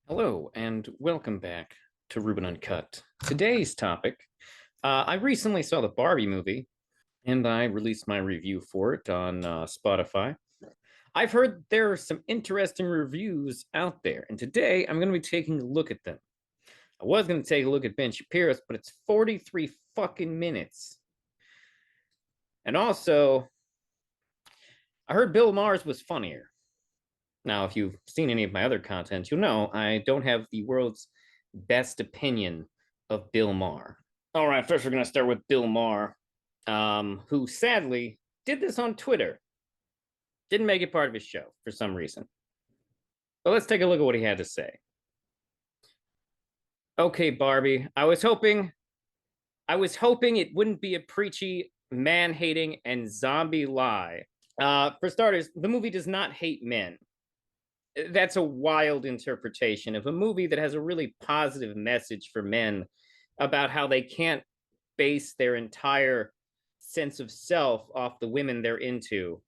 Hello, and welcome back to Ruben Uncut. Today's topic, I recently saw the Barbie movie, and I released my review for it on Spotify. I've heard there are some interesting reviews out there, and today I'm going to be taking a look at them. I was going to take a look at Ben Shapiro's, but it's 43 fucking minutes. And also, I heard Bill Maher's was funnier. Now, if you've seen any of my other content, you'll know I don't have the world's best opinion of Bill Maher. All right, first we're going to start with Bill Maher, who sadly did this on Twitter. Didn't make it part of his show for some reason. But let's take a look at what he had to say. Okay, Barbie, I was hoping it wouldn't be a preachy, man-hating, and zombie lie. For starters, the movie does not hate men. That's a wild interpretation of a movie that has a really positive message for men about how they can't base their entire sense of self off the women they're into.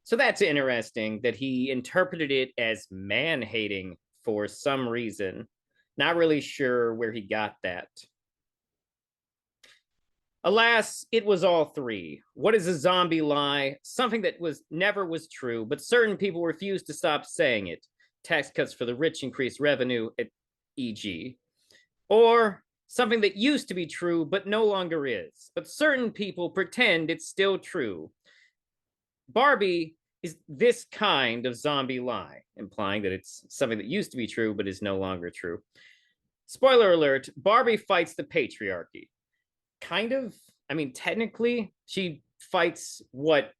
So that's interesting that he interpreted it as man hating for some reason. Not really sure where he got that. Alas, it was all three. What is a zombie lie? Something that never was true, but certain people refuse to stop saying it. Tax cuts for the rich increase revenue, e.g. Or something that used to be true but no longer is. But certain people pretend it's still true. Barbie is this kind of zombie lie, implying that it's something that used to be true but is no longer true. Spoiler alert, Barbie fights the patriarchy. Kind of. I mean, technically, she fights what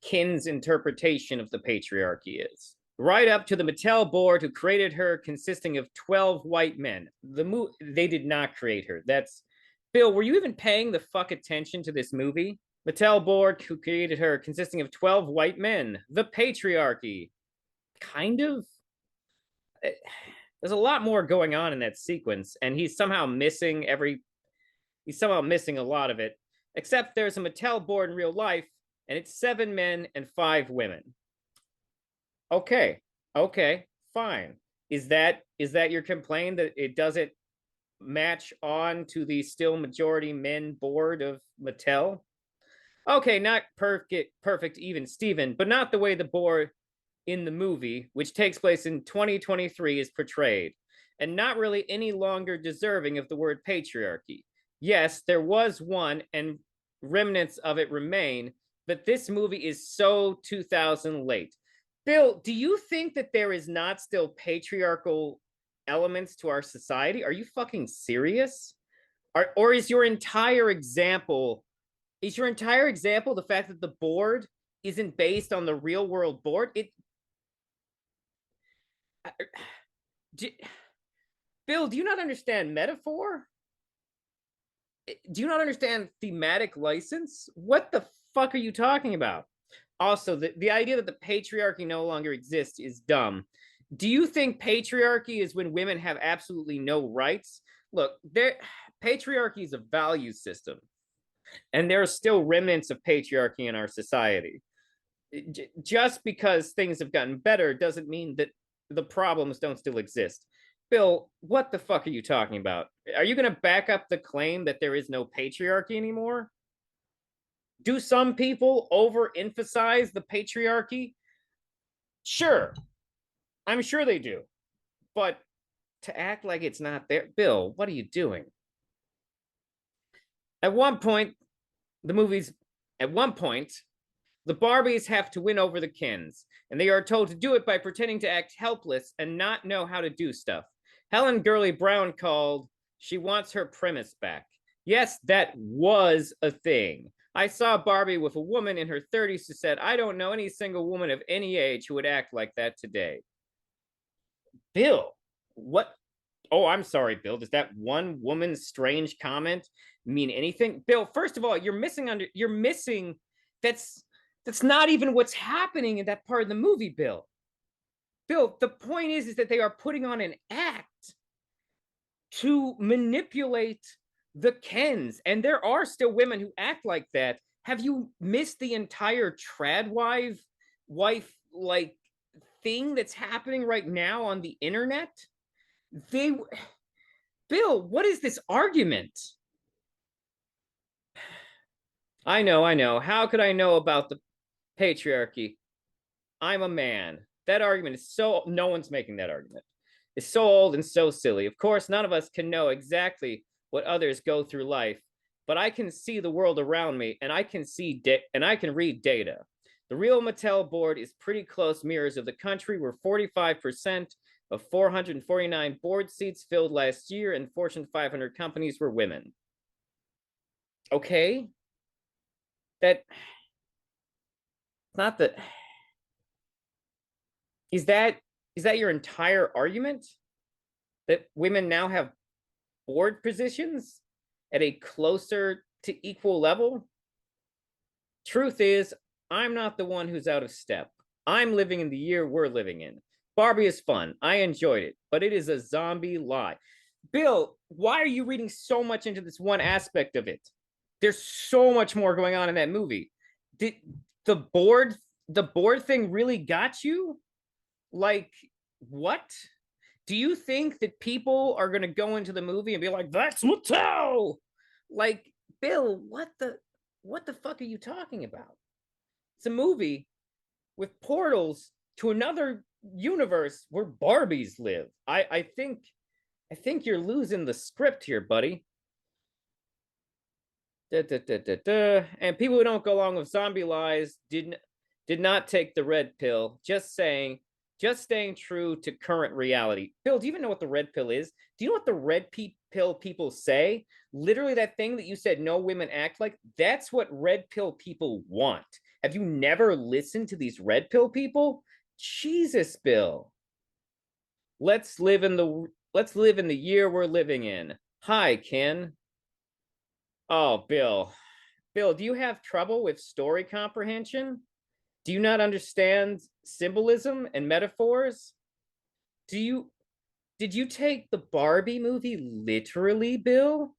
Kin's interpretation of the patriarchy is. Right up to the Mattel board who created her, consisting of 12 white men. They did not create her. That's Bill. Were you even paying the fuck attention to this movie? Mattel board who created her, consisting of 12 white men. The patriarchy. Kind of. There's a lot more going on in that sequence, and he's somehow missing a lot of it, except there's a Mattel board in real life, and it's 7 men and 5 women. Okay, fine. Is that your complaint that it doesn't match on to the still majority men board of Mattel? Okay, not perfect even Steven, but not the way the board in the movie, which takes place in 2023, is portrayed, and not really any longer deserving of the word patriarchy. Yes, there was one, and remnants of it remain, but this movie is so 2000 late. Bill, do you think that there is not still patriarchal elements to our society? Are you fucking serious? Or is your entire example the fact that the board isn't based on the real world board? Bill, do you not understand metaphor? Do you not understand thematic license? What the fuck are you talking about? Also, the idea that the patriarchy no longer exists is dumb. Do you think patriarchy is when women have absolutely no rights? Look, patriarchy is a value system, and there are still remnants of patriarchy in our society. Just because things have gotten better doesn't mean that the problems don't still exist. Bill, what the fuck are you talking about? Are you going to back up the claim that there is no patriarchy anymore? Do some people overemphasize the patriarchy? Sure, I'm sure they do. But to act like it's not there, Bill, what are you doing? At one point, the movies, at one point, the Barbies have to win over the Kens, and they are told to do it by pretending to act helpless and not know how to do stuff. Helen Gurley Brown called, she wants her premise back. Yes, that was a thing. I saw Barbie with a woman in her 30s who said, I don't know any single woman of any age who would act like that today. Bill, what? Oh, I'm sorry, Bill. Does that one woman's strange comment mean anything? Bill, first of all, you're missing that's not even what's happening in that part of the movie, Bill. Bill, the point is that they are putting on an act to manipulate the Kens, and there are still women who act like that. Have you missed the entire trad wife like thing that's happening right now on the internet, they, Bill, what is this argument? I know. How could I know about the patriarchy? I'm a man. That argument is so, no one's making that argument. It's so old and so silly. Of course, none of us can know exactly what others go through life, but I can see the world around me, and I can read data. The real Mattel board is pretty close mirrors of the country, where 45% of 449 board seats filled last year in Fortune 500 companies were women. Okay, that not the is that your entire argument, that women now have board positions at a closer to equal level? Truth is, I'm not the one who's out of step. I'm living in the year we're living in. Barbie is fun. I enjoyed it, but it is a zombie lie. Bill, why are you reading so much into this one aspect of it? There's so much more going on in that movie. Did the board thing really got you? Like, what? Do you think that people are going to go into the movie and be like, that's Mattel? Like, Bill, what the fuck are you talking about? It's a movie with portals to another universe where Barbies live. I think you're losing the script here, buddy. And people who don't go along with zombie lies did not take the red pill. Just staying true to current reality. Bill, do you even know what the red pill is? Do you know what the red pill people say? Literally, that thing that you said no women act like, that's what red pill people want. Have you never listened to these red pill people? Jesus, Bill. Let's live in the year we're living in. Hi, Ken. Oh, Bill. Bill, do you have trouble with story comprehension? Do you not understand symbolism and metaphors? Did you take the Barbie movie literally, Bill?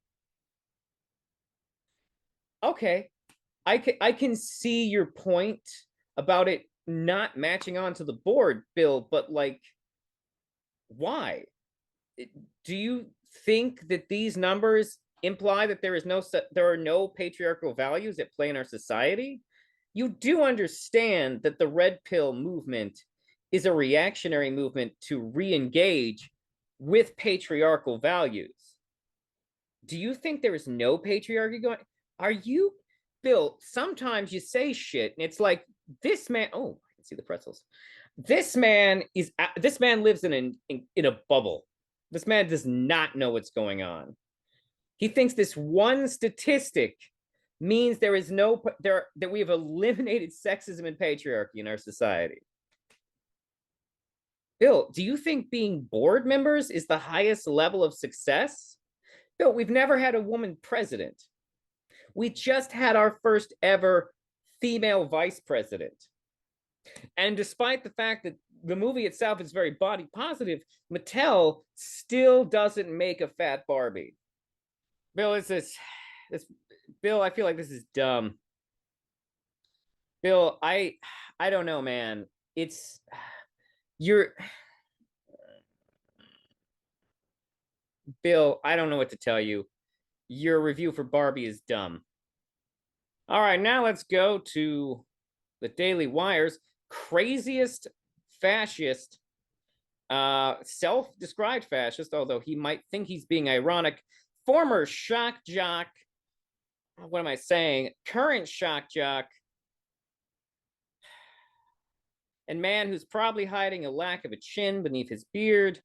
Okay. I can see your point about it not matching onto the board, Bill, but like, why? Do you think that these numbers imply that there are no patriarchal values at play in our society? You do understand that the red pill movement is a reactionary movement to re-engage with patriarchal values. Do you think there is no patriarchy going? Are you, Bill? Sometimes you say shit and it's like, this man, oh, I can see the pretzels. This man lives in a bubble. This man does not know what's going on. He thinks this one statistic means that we have eliminated sexism and patriarchy in our society. Bill, do you think being board members is the highest level of success? Bill, we've never had a woman president. We just had our first ever female vice president. And despite the fact that the movie itself is very body positive, Mattel still doesn't make a fat Barbie. Bill, Bill, I feel like this is dumb. Bill, I don't know, man. Bill, I don't know what to tell you. Your review for Barbie is dumb. All right, now let's go to the Daily Wire's craziest fascist, self-described fascist, although he might think he's being ironic, former shock jock, what am I saying? Current shock jock, and man who's probably hiding a lack of a chin beneath his beard.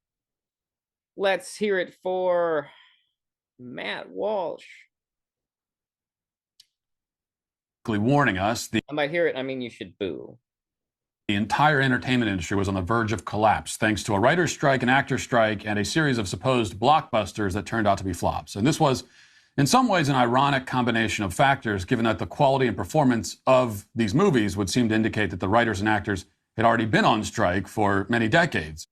Let's hear it for Matt Walsh. Warning us, I might hear it, I mean, you should boo. The entire entertainment industry was on the verge of collapse thanks to a writer's strike, an actor's strike, and a series of supposed blockbusters that turned out to be flops. And this was, in some ways, an ironic combination of factors, given that the quality and performance of these movies would seem to indicate that the writers and actors had already been on strike for many decades.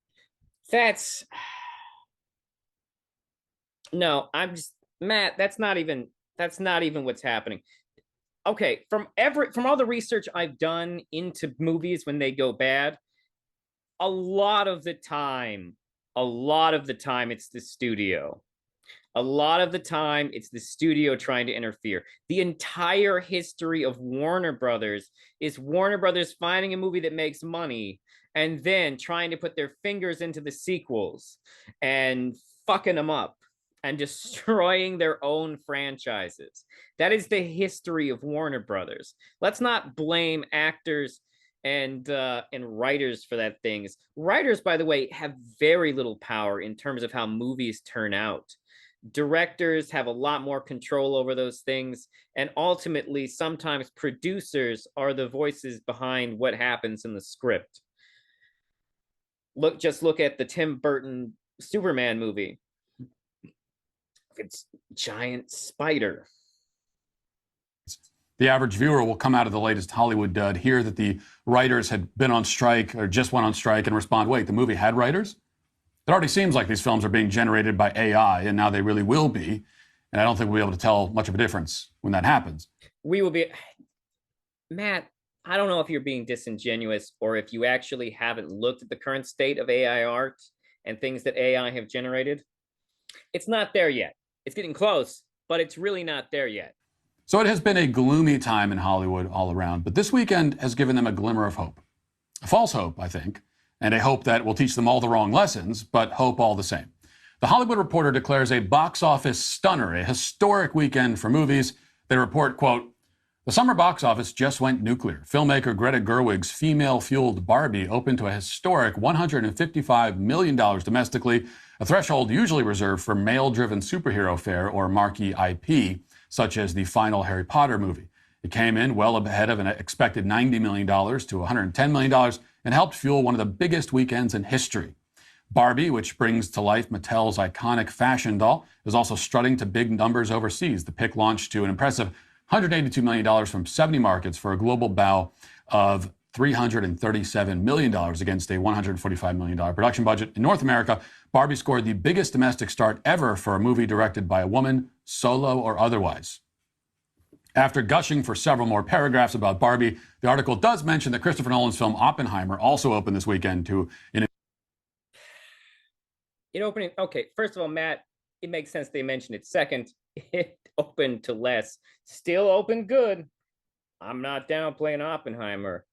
No, Matt, that's not even what's happening. Okay, from all the research I've done into movies when they go bad, A lot of the time, it's the studio. A lot of the time, it's the studio trying to interfere. The entire history of Warner Brothers is Warner Brothers finding a movie that makes money and then trying to put their fingers into the sequels and fucking them up and destroying their own franchises. That is the history of Warner Brothers. Let's not blame actors and writers for that things. Writers, by the way, have very little power in terms of how movies turn out. Directors have a lot more control over those things, and ultimately sometimes producers are the voices behind what happens in the script. Look at the Tim Burton Superman movie. It's giant spider. The average viewer will come out of the latest Hollywood dud, hear that the writers had been on strike or just went on strike, and respond, wait, the movie had writers? It already seems like these films are being generated by AI, and now they really will be. And I don't think we'll be able to tell much of a difference when that happens. We will be... Matt, I don't know if you're being disingenuous or if you actually haven't looked at the current state of AI art and things that AI have generated. It's not there yet. It's getting close, but it's really not there yet. So it has been a gloomy time in Hollywood all around, but this weekend has given them a glimmer of hope. A false hope, I think, and a hope that will teach them all the wrong lessons, but hope all the same. The Hollywood Reporter declares a box office stunner, a historic weekend for movies. They report, quote, the summer box office just went nuclear. Filmmaker Greta Gerwig's female-fueled Barbie opened to a historic $155 million domestically, a threshold usually reserved for male-driven superhero fare or marquee IP, such as the final Harry Potter movie. It came in well ahead of an expected $90 million to $110 million and helped fuel one of the biggest weekends in history. Barbie, which brings to life Mattel's iconic fashion doll, is also strutting to big numbers overseas. The pick launched to an impressive $182 million from 70 markets for a global bow of $337 million against a $145 million production budget. In North America, Barbie scored the biggest domestic start ever for a movie directed by a woman, solo or otherwise. After gushing for several more paragraphs about Barbie, the article does mention that Christopher Nolan's film Oppenheimer also opened this weekend to an... It opened, okay, first of all, Matt, it makes sense they mentioned it. Second, it opened to less. Still open good. I'm not downplaying Oppenheimer.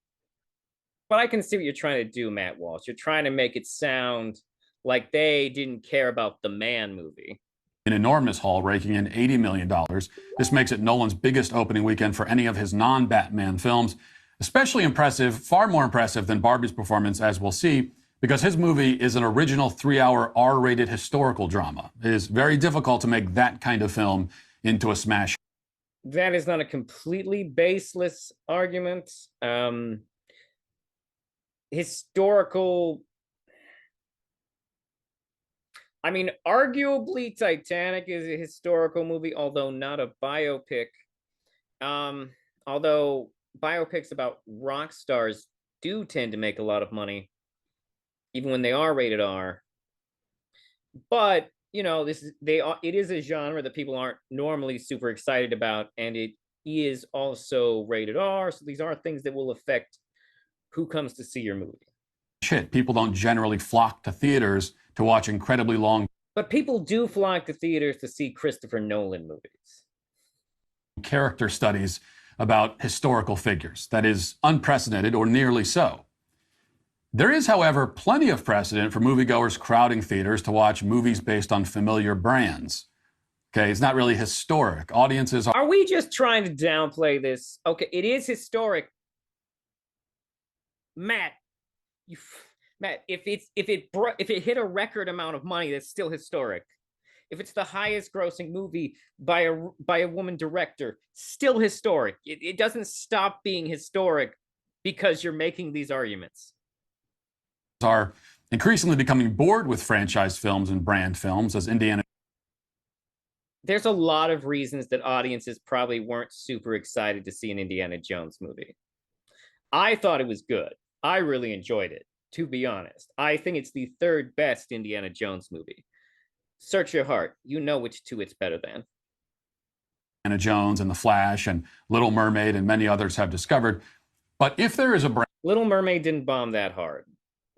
But I can see what you're trying to do, Matt Walsh. You're trying to make it sound like they didn't care about the Man movie. An enormous haul, raking in $80 million. This makes it Nolan's biggest opening weekend for any of his non-Batman films. Especially impressive, far more impressive than Barbie's performance, as we'll see, because his movie is an original 3-hour R-rated historical drama. It is very difficult to make that kind of film into a smash. That is not a completely baseless argument. Historical... I mean, arguably Titanic is a historical movie, although not a biopic. Although biopics about rock stars do tend to make a lot of money, even when they are rated R. But, you know, it is a genre that people aren't normally super excited about, and it is also rated R, so these are things that will affect who comes to see your movie. Shit, people don't generally flock to theaters to watch incredibly long... But people do flock to theaters to see Christopher Nolan movies. ...character studies about historical figures. That is unprecedented, or nearly so. There is, however, plenty of precedent for moviegoers crowding theaters to watch movies based on familiar brands. Okay, it's not really historic. Audiences are... Are we just trying to downplay this? Okay, it is historic. Matt, if it hit a record amount of money, that's still historic. If it's the highest grossing movie by a woman director, still historic. It doesn't stop being historic because you're making these arguments. Are increasingly becoming bored with franchise films and brand films, as Indiana... There's a lot of reasons that audiences probably weren't super excited to see an Indiana Jones movie. I thought it was good. I really enjoyed it, to be honest. I think it's the third best Indiana Jones movie. Search your heart. You know which two it's better than. Indiana Jones and The Flash and Little Mermaid and many others have discovered. But if there is a brand... Little Mermaid didn't bomb that hard.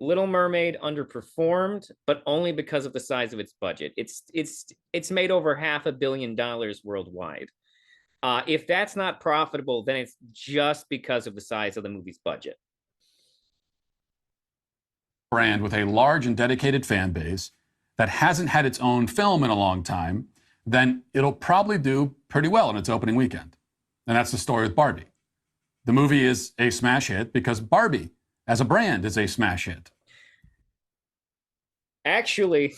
Little Mermaid underperformed, but only because of the size of its budget. It's made over $500 million worldwide. If that's not profitable, then it's just because of the size of the movie's budget. Brand with a large and dedicated fan base that hasn't had its own film in a long time, then it'll probably do pretty well in its opening weekend. And that's the story with Barbie. The movie is a smash hit because Barbie, as a brand, is a smash hit. Actually,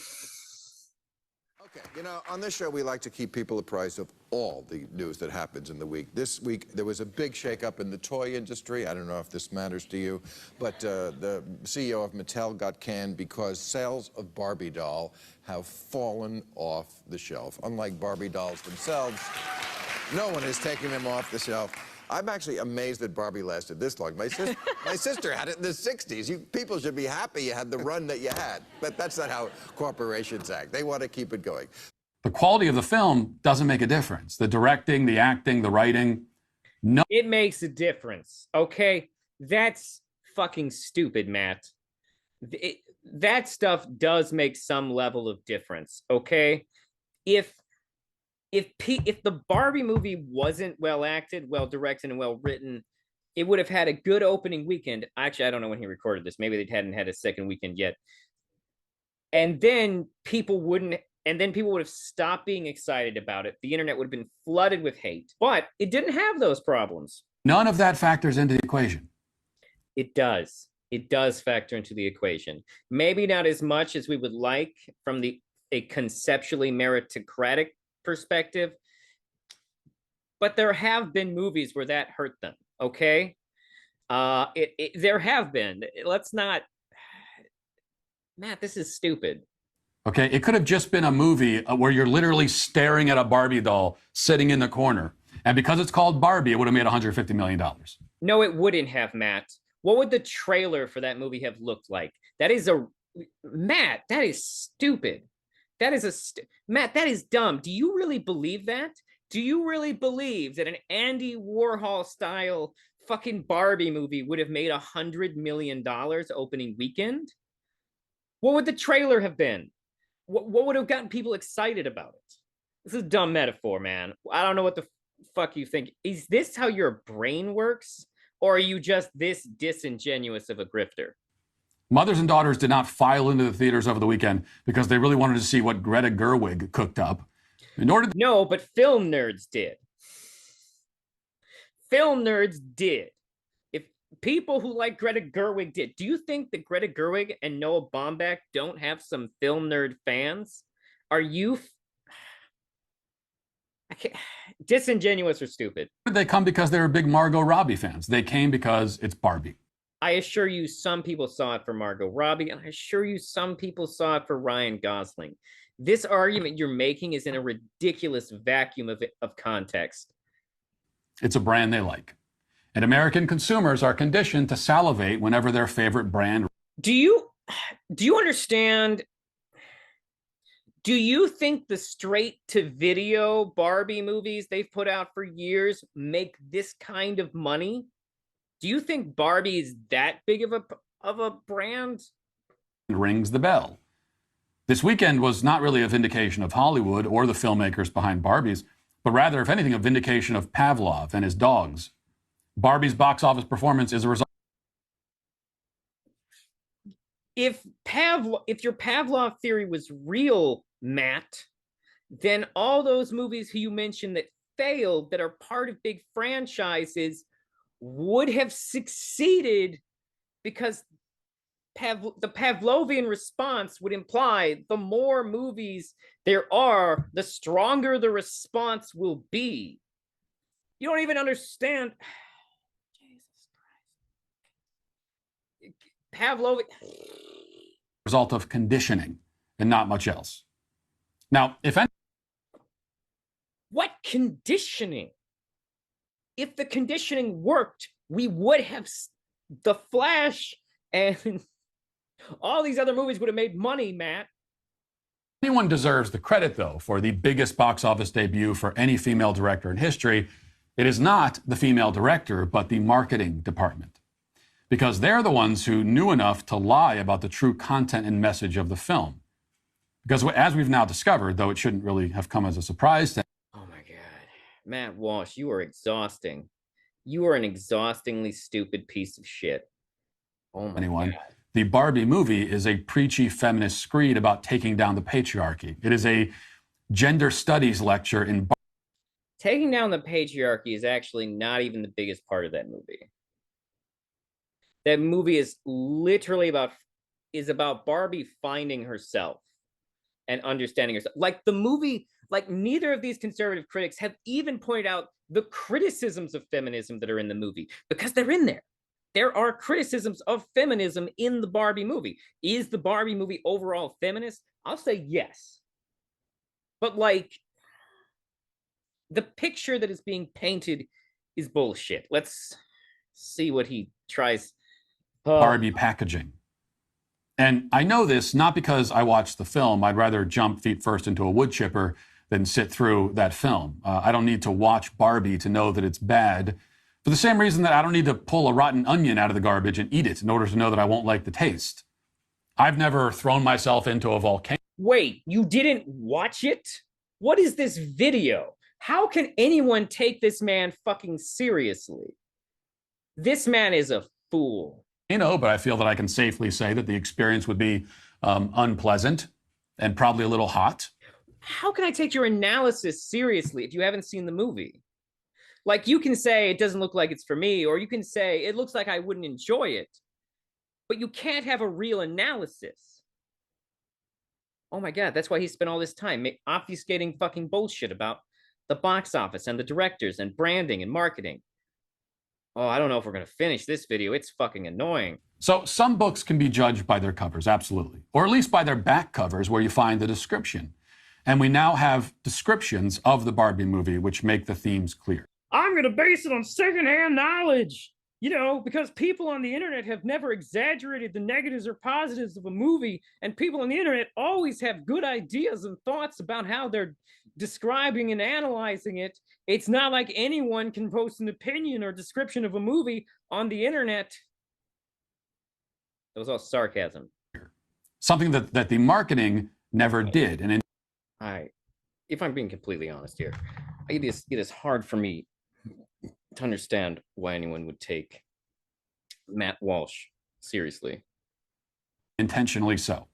okay, you know, on this show, we like to keep people apprised of all the news that happens in the week. This week, there was a big shakeup in the toy industry. I don't know if this matters to you, but the CEO of Mattel got canned because sales of Barbie doll have fallen off the shelf. Unlike Barbie dolls themselves, no one is taking them off the shelf. I'm actually amazed that Barbie lasted this long. My sister had it in the 60s. People should be happy you had the run that you had. But that's not how corporations act. They want to keep it going. The quality of the film doesn't make a difference. The directing, the acting, the writing, no. It makes a difference, okay? That's fucking stupid, Matt. That stuff does make some level of difference, okay? If the Barbie movie wasn't well acted, well directed, and well written, it would have had a good opening weekend. Actually, I don't know when he recorded this. Maybe they hadn't had a second weekend yet. And then people would have stopped being excited about it. The internet would have been flooded with hate. But it didn't have those problems. None of that factors into the equation. It does. It does factor into the equation. Maybe not as much as we would like from a conceptually meritocratic perspective, but there have been movies where that hurt them, okay? There have been. Let's not... Matt, this is stupid. Okay, it could have just been a movie where you're literally staring at a Barbie doll sitting in the corner. And because it's called Barbie, it would have made $150 million. No, it wouldn't have, Matt. What would the trailer for that movie have looked like? Matt, that is stupid. Matt, that is dumb. Do you really believe that? Do you really believe that an Andy Warhol style fucking Barbie movie would have made $100 million opening weekend? What would the trailer have been? What would have gotten people excited about it? This is a dumb metaphor, man. I don't know what the fuck you think. Is this how your brain works? Or are you just this disingenuous of a grifter? Mothers and daughters did not file into the theaters over the weekend because they really wanted to see what Greta Gerwig cooked up. No, but film nerds did. Film nerds did. If people who like Greta Gerwig did, do you think that Greta Gerwig and Noah Baumbach don't have some film nerd fans? Are you... disingenuous or stupid? They come because they were big Margot Robbie fans. They came because it's Barbie. I assure you some people saw it for Margot Robbie, and I assure you some people saw it for Ryan Gosling. This argument you're making is in a ridiculous vacuum of context. It's a brand they like. And American consumers are conditioned to salivate whenever their favorite brand... Do you understand... Do you think the straight-to-video Barbie movies they've put out for years make this kind of money? Do you think Barbie is that big of a brand? Rings the bell. This weekend was not really a vindication of Hollywood or the filmmakers behind Barbies, but rather, if anything, a vindication of Pavlov and his dogs. Barbie's box office performance is a result... If your Pavlov theory was real, Matt, then all those movies you mentioned that failed, that are part of big franchises, would have succeeded because the Pavlovian response would imply the more movies there are, the stronger the response will be. You don't even understand. Jesus Christ. Pavlovian... result of conditioning and not much else. Now, if any... What conditioning? If the conditioning worked, we would have The Flash and all these other movies would have made money, Matt. Anyone deserves the credit, though, for the biggest box office debut for any female director in history. It is not the female director, but the marketing department. because they're the ones who knew enough to lie about the true content and message of the film. Because as we've now discovered, though it shouldn't really have come as a surprise to Oh my God. Matt Walsh, you are exhausting. You are an exhaustingly stupid piece of shit. Oh my anyone, God. the Barbie movie is a preachy feminist screed about taking down the patriarchy. It is a gender studies lecture in Taking down the patriarchy is actually not even the biggest part of that movie. That movie is literally about Barbie finding herself and understanding herself. Like the movie, like neither of these conservative critics have even pointed out the criticisms of feminism that are in the movie because they're in there. There are criticisms of feminism in the Barbie movie. Is the Barbie movie overall feminist? I'll say yes. But like the picture that is being painted is bullshit. Let's see what he tries. Barbie packaging. And I know this not because I watched the film. I'd rather jump feet first into a wood chipper than sit through that film. I don't need to watch Barbie to know that it's bad, for the same reason that I don't need to pull a rotten onion out of the garbage and eat it in order to know that I won't like the taste. I've never thrown myself into a volcano. Wait, you didn't watch it? What is this video? How can anyone take this man fucking seriously? This man is a fool. But I feel that I can safely say that the experience would be unpleasant and probably a little hot. How can I take your analysis seriously if you haven't seen the movie? Like, you can say it doesn't look like it's for me, or you can say it looks like I wouldn't enjoy it, but you can't have a real analysis. Oh my God, that's why he spent all this time obfuscating fucking bullshit about the box office and the directors and branding and marketing. Oh, I don't know if we're going to finish this video. It's fucking annoying. So some books can be judged by their covers, absolutely. Or at least by their back covers where you find the description. And we now have descriptions of the Barbie movie which make the themes clear. I'm going to base it on secondhand knowledge, because people on the internet have never exaggerated the negatives or positives of a movie, and people on the internet always have good ideas and thoughts about how they're describing and analyzing it. It's not like anyone can post an opinion or description of a movie on the internet. That was all sarcasm. Something that the marketing never did. And if I'm being completely honest here, it is hard for me to understand why anyone would take Matt Walsh seriously. Intentionally so.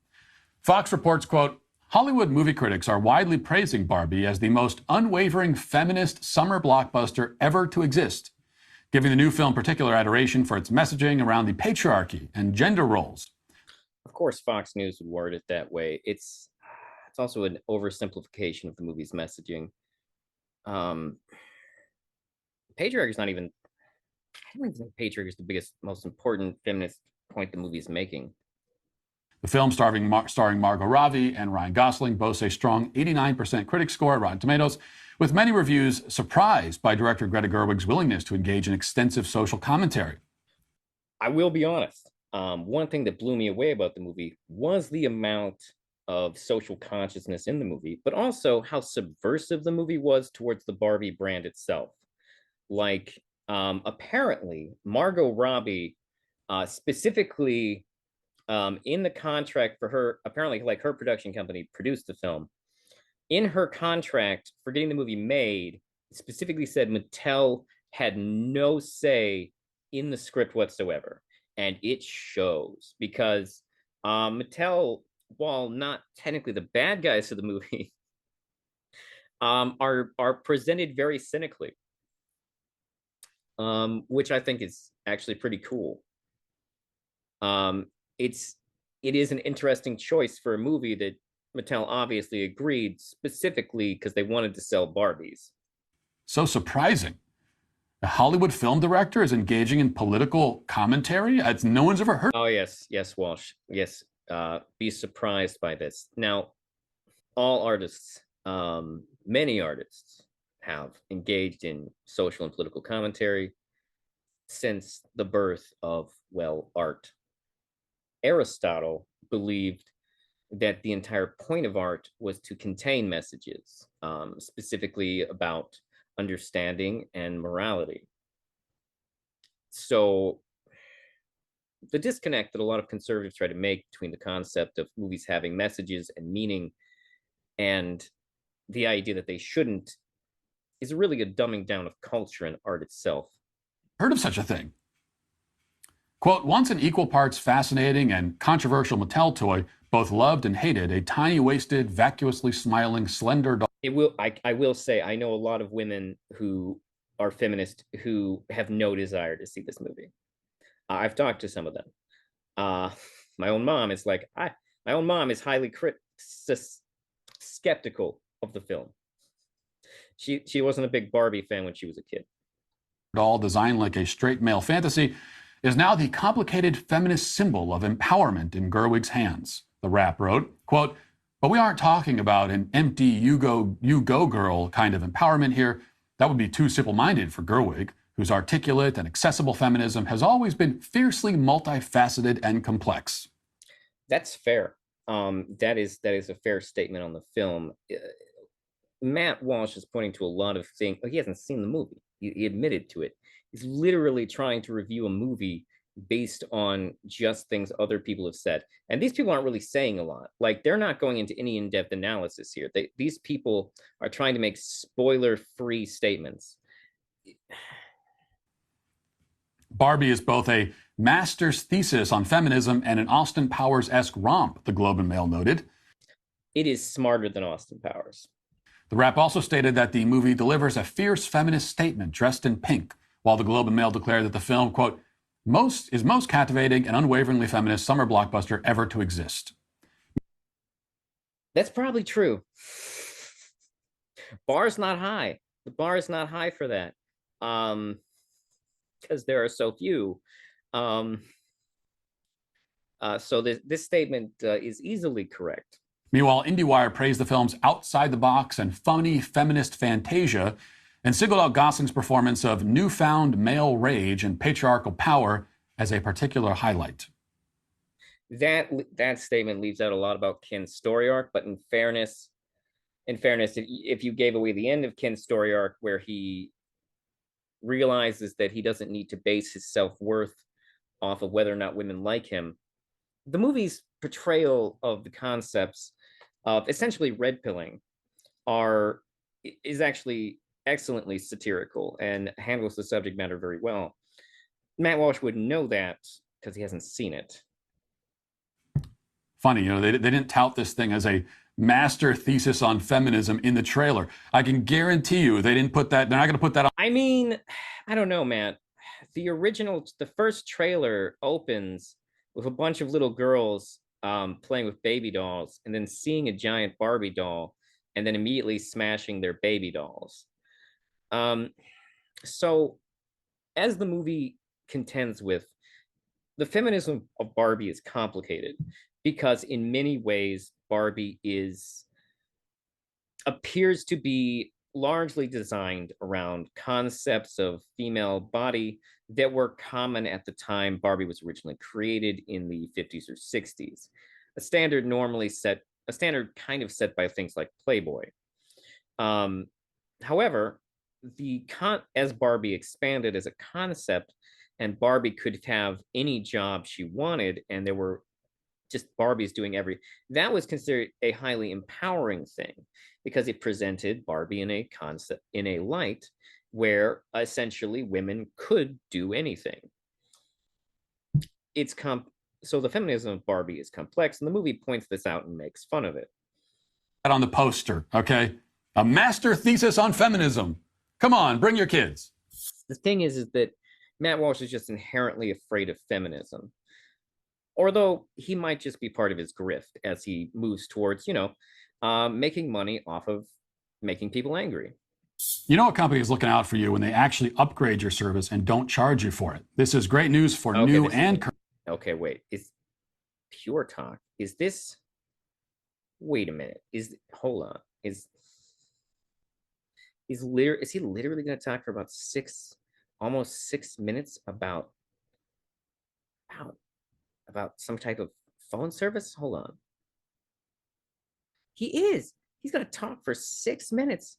Fox reports, quote, Hollywood movie critics are widely praising Barbie as the most unwavering feminist summer blockbuster ever to exist, giving the new film particular adoration for its messaging around the patriarchy and gender roles. Of course, Fox News would word it that way. It's also an oversimplification of the movie's messaging. Patriarchy is not even, I don't even think patriarchy is the biggest, most important feminist point the movie is making. The film starring Margot Robbie and Ryan Gosling boasts a strong 89% critic score at Rotten Tomatoes, with many reviews surprised by director Greta Gerwig's willingness to engage in extensive social commentary. I will be honest. One thing that blew me away about the movie was the amount of social consciousness in the movie, but also how subversive the movie was towards the Barbie brand itself. Like, apparently, Margot Robbie, specifically in the contract for her, apparently, like her production company produced the film. In her contract for getting the movie made, specifically said Mattel had no say in the script whatsoever. And it shows because Mattel, while not technically the bad guys of the movie, are presented very cynically, which I think is actually pretty cool. It is an interesting choice for a movie that Mattel obviously agreed specifically because they wanted to sell Barbies. So surprising. A Hollywood film director is engaging in political commentary? No one's ever heard. Oh, yes, Walsh. Yes, be surprised by this. Now, all artists, many artists have engaged in social and political commentary since the birth of, well, art. Aristotle believed that the entire point of art was to contain messages, specifically about understanding and morality. So the disconnect that a lot of conservatives try to make between the concept of movies having messages and meaning and the idea that they shouldn't is really a dumbing down of culture and art itself. Heard of such a thing? Quote, once an equal parts fascinating and controversial Mattel toy, both loved and hated, a tiny-waisted, vacuously smiling, slender doll. I will say, I know a lot of women who are feminist who have no desire to see this movie. I've talked to some of them. My own mom is like, my own mom is highly skeptical of the film. She wasn't a big Barbie fan when she was a kid. Doll designed like a straight male fantasy is now the complicated feminist symbol of empowerment in Gerwig's hands. The Rap wrote, quote, but we aren't talking about an empty you go girl kind of empowerment here. That would be too simple-minded for Gerwig, whose articulate and accessible feminism has always been fiercely multifaceted and complex. That's fair. That is a fair statement on the film. Matt Walsh is pointing to a lot of things. He hasn't seen the movie. He admitted to it. He's literally trying to review a movie based on just things other people have said. And these people aren't really saying a lot. Like, they're not going into any in-depth analysis here. These people are trying to make spoiler-free statements. Barbie is both a master's thesis on feminism and an Austin Powers-esque romp, the Globe and Mail noted. It is smarter than Austin Powers. The Rap also stated that the movie delivers a fierce feminist statement dressed in pink, while the Globe and Mail declared that the film, quote, most captivating and unwaveringly feminist summer blockbuster ever to exist. That's probably true. Bar's not high. The bar is not high for that. Because there are so few. So this statement is easily correct. Meanwhile, IndieWire praised the film's outside-the-box and funny feminist fantasia and singled out Gosling's performance of newfound male rage and patriarchal power as a particular highlight. That statement leaves out a lot about Ken's story arc, but in fairness, if you gave away the end of Ken's story arc where he realizes that he doesn't need to base his self-worth off of whether or not women like him, the movie's portrayal of the concepts of essentially red pilling is actually excellently satirical and handles the subject matter very well. Matt Walsh wouldn't know that because he hasn't seen it. Funny, they didn't tout this thing as a master thesis on feminism in the trailer. I can guarantee you they didn't put that. They're not going to put that on. I mean, I don't know, Matt. The first trailer opens with a bunch of little girls playing with baby dolls and then seeing a giant Barbie doll and then immediately smashing their baby dolls. So as the movie contends with, the feminism of Barbie is complicated because in many ways Barbie appears to be largely designed around concepts of female body that were common at the time Barbie was originally created in the 50s or 60s. A standard kind of set by things like Playboy. However, as Barbie expanded as a concept, and Barbie could have any job she wanted, and there were just Barbies doing that was considered a highly empowering thing because it presented Barbie in a light where essentially women could do anything. So the feminism of Barbie is complex, and the movie points this out and makes fun of it. On the poster, okay? A master thesis on feminism. Come on, bring your kids. The thing is that Matt Walsh is just inherently afraid of feminism. Although he might just be part of his grift as he moves towards, making money off of making people angry. You know a company is looking out for you when they actually upgrade your service and don't charge you for it. This is great news for new and... Okay, wait. Is Pure Talk? Is this... Wait a minute. Hold on. Is he literally going to talk for about almost 6 minutes about some type of phone service? Hold on. He's going to talk for 6 minutes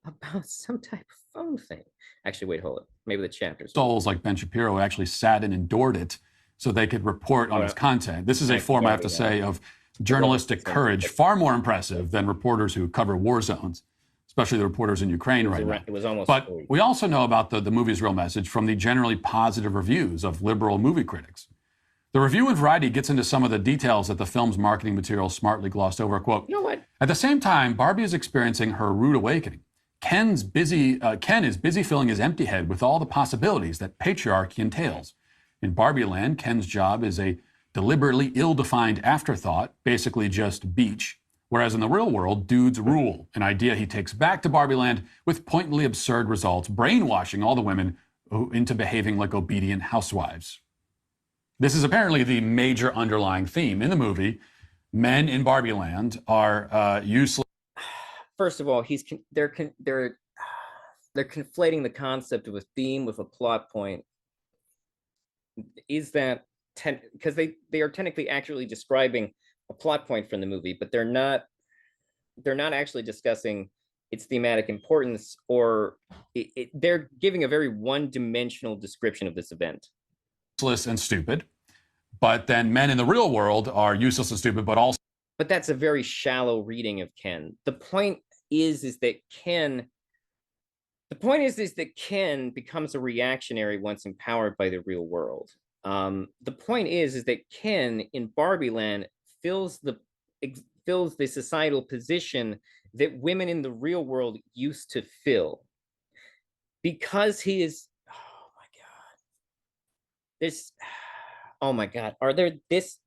about some type of phone thing. Actually, wait, hold it. Maybe the chapter's... Souls like Ben Shapiro actually sat and endured it. so they could report on his content. This is a form, I have to say, of journalistic courage, far more impressive than reporters who cover war zones, especially the reporters in Ukraine right now. It was almost. But we also know about the movie's real message from the generally positive reviews of liberal movie critics. The review in Variety gets into some of the details that the film's marketing material smartly glossed over. Quote, you know what? At the same time, Barbie is experiencing her rude awakening. Ken is busy filling his empty head with all the possibilities that patriarchy entails. In Barbie Land, Ken's job is a deliberately ill-defined afterthought, basically just beach, whereas in the real world, dudes rule, an idea he takes back to Barbie Land with pointedly absurd results, brainwashing all the women into behaving like obedient housewives. This is apparently the major underlying theme in the movie. Men in Barbie Land are useless. First of all, they're conflating the concept of a theme with a plot point. Is that because they are technically actually describing a plot point from the movie, but they're not actually discussing its thematic importance, or they're giving a very one-dimensional description of this event. Useless and stupid, but then men in the real world are useless and stupid, but also. But that's a very shallow reading of Ken. The point is that Ken becomes a reactionary once empowered by the real world. The point is that Ken in Barbie Land fills the societal position that women in the real world used to fill, because he is. Oh my God! Are there this?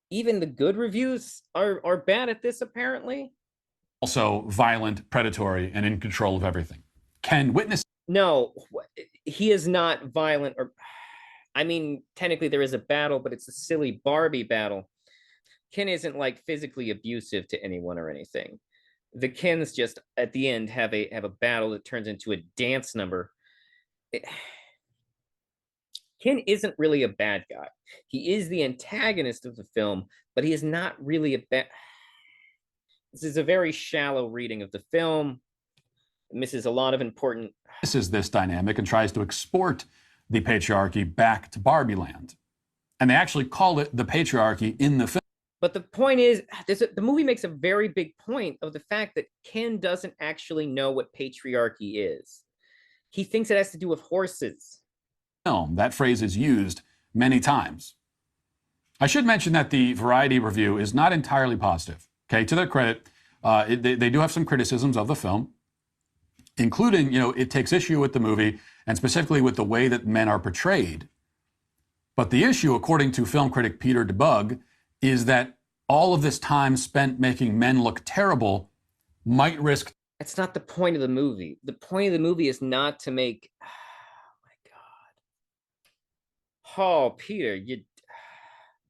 Even the good reviews are bad at this, apparently. Also violent, predatory, and in control of everything. Ken witness. No, he is not violent, or I mean, technically there is a battle, but it's a silly Barbie battle. Ken isn't like physically abusive to anyone or anything. The Kens just at the end have a battle that turns into a dance number. Ken isn't really a bad guy. He is the antagonist of the film, but he is not really a bad. This is a very shallow reading of the film. It misses a lot of important. This is this dynamic and tries to export the patriarchy back to Barbie Land. And they actually call it the patriarchy in the film. But the point is, the movie makes a very big point of the fact that Ken doesn't actually know what patriarchy is. He thinks it has to do with horses. That phrase is used many times. I should mention that the Variety review is not entirely positive. Okay, to their credit, they do have some criticisms of the film, including, it takes issue with the movie and specifically with the way that men are portrayed. But the issue, according to film critic Peter DeBug, is that all of this time spent making men look terrible might risk. That's not the point of the movie. The point of the movie is not to make. Oh, Peter, you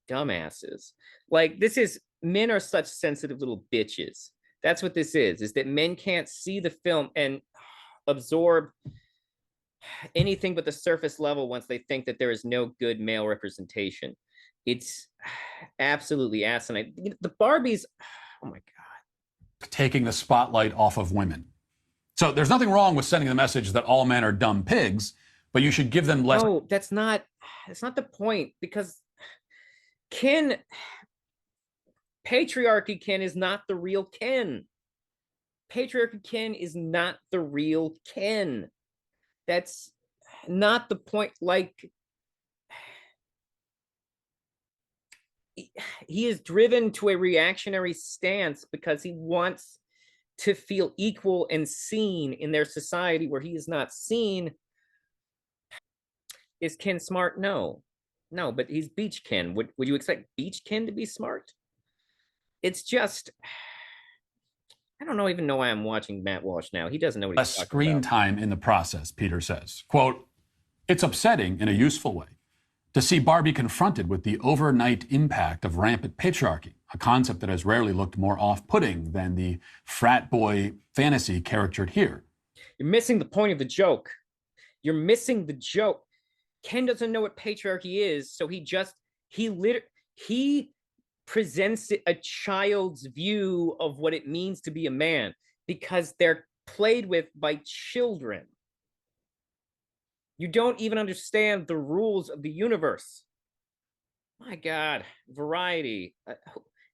dumbasses. Like, men are such sensitive little bitches. That's what this is that men can't see the film and absorb anything but the surface level once they think that there is no good male representation. It's absolutely asinine. The Barbies, oh my God. Taking the spotlight off of women. So there's nothing wrong with sending the message that all men are dumb pigs, but you should give them less. No, that's not the point, because patriarchy Ken is not the real Ken. Patriarchy Ken is not the real Ken. That's not the point. Like, he is driven to a reactionary stance because he wants to feel equal and seen in their society where he is not seen. Is Ken smart? No, but he's Beach Ken. Would you expect Beach Ken to be smart? It's just, I don't even know why I'm watching Matt Walsh now. He doesn't know what he's talking about. Screen time in the process, Peter says. Quote, it's upsetting in a useful way to see Barbie confronted with the overnight impact of rampant patriarchy, a concept that has rarely looked more off-putting than the frat boy fantasy caricatured here. You're missing the point of the joke. You're missing the joke. Ken doesn't know what patriarchy is, so he presents a child's view of what it means to be a man because they're played with by children. You don't even understand the rules of the universe. My God, Variety.